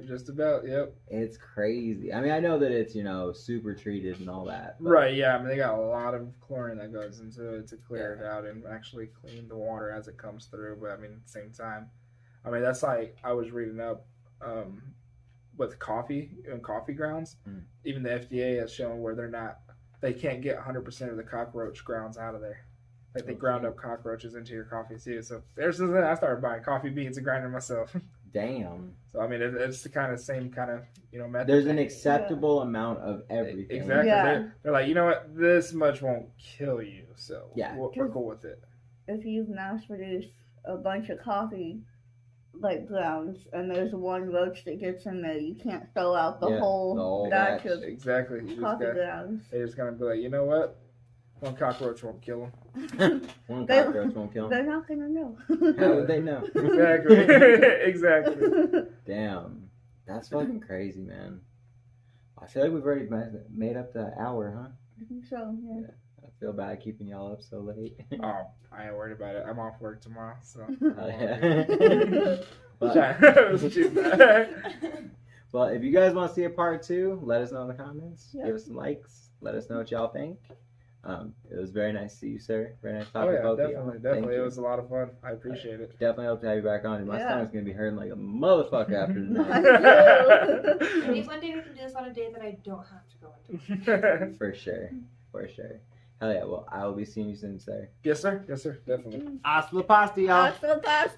just about, yep. It's crazy. I mean, I know that it's, super treated and all that. But... Right, yeah. I mean, they got a lot of chlorine that goes into it to clear it out and actually clean the water as it comes through. But, I mean, at the same time, I mean, that's like, I was reading up, with coffee and coffee grounds, even the FDA has shown where they can't get 100% of the cockroach grounds out of there. Like they ground up cockroaches into your coffee too. So there's something I started buying coffee beans and grinding myself. Damn. So I mean, it's the same kind of method. There's an acceptable amount of everything. Exactly. Yeah. They're like, you know what, this much won't kill you, so yeah, we're cool with it. If you've mass produced a bunch of coffee like grounds, and there's one roach that gets in there, you can't throw out the whole batch of exactly. coffee grounds. They're just gonna be like, you know what? One cockroach won't kill them. One cockroach won't kill them. They're not gonna know. How would they know? Exactly. Exactly. Damn, that's fucking crazy, man. I feel like we've already made up the hour, huh? I think so. Yeah. I feel bad keeping y'all up so late. Oh, I ain't worried about it. I'm off work tomorrow, so. Oh, yeah. Well, if you guys want to see a part 2, let us know in the comments. Yeah. Give us some likes. Let us know what y'all think. It was very nice to see you, sir. Very nice talking to both of y'all. Definitely. It was a lot of fun. I appreciate it. Definitely hope to have you back on. My stomach's going to be hurting like a motherfucker after tonight. Maybe one day we can do this on a day that I don't have to go into. For sure. For sure. Hell yeah. Well, I will be seeing you soon, sir. Yes, sir. Yes, sir. Definitely. Hasta la pasta, y'all. Hasta la pasta.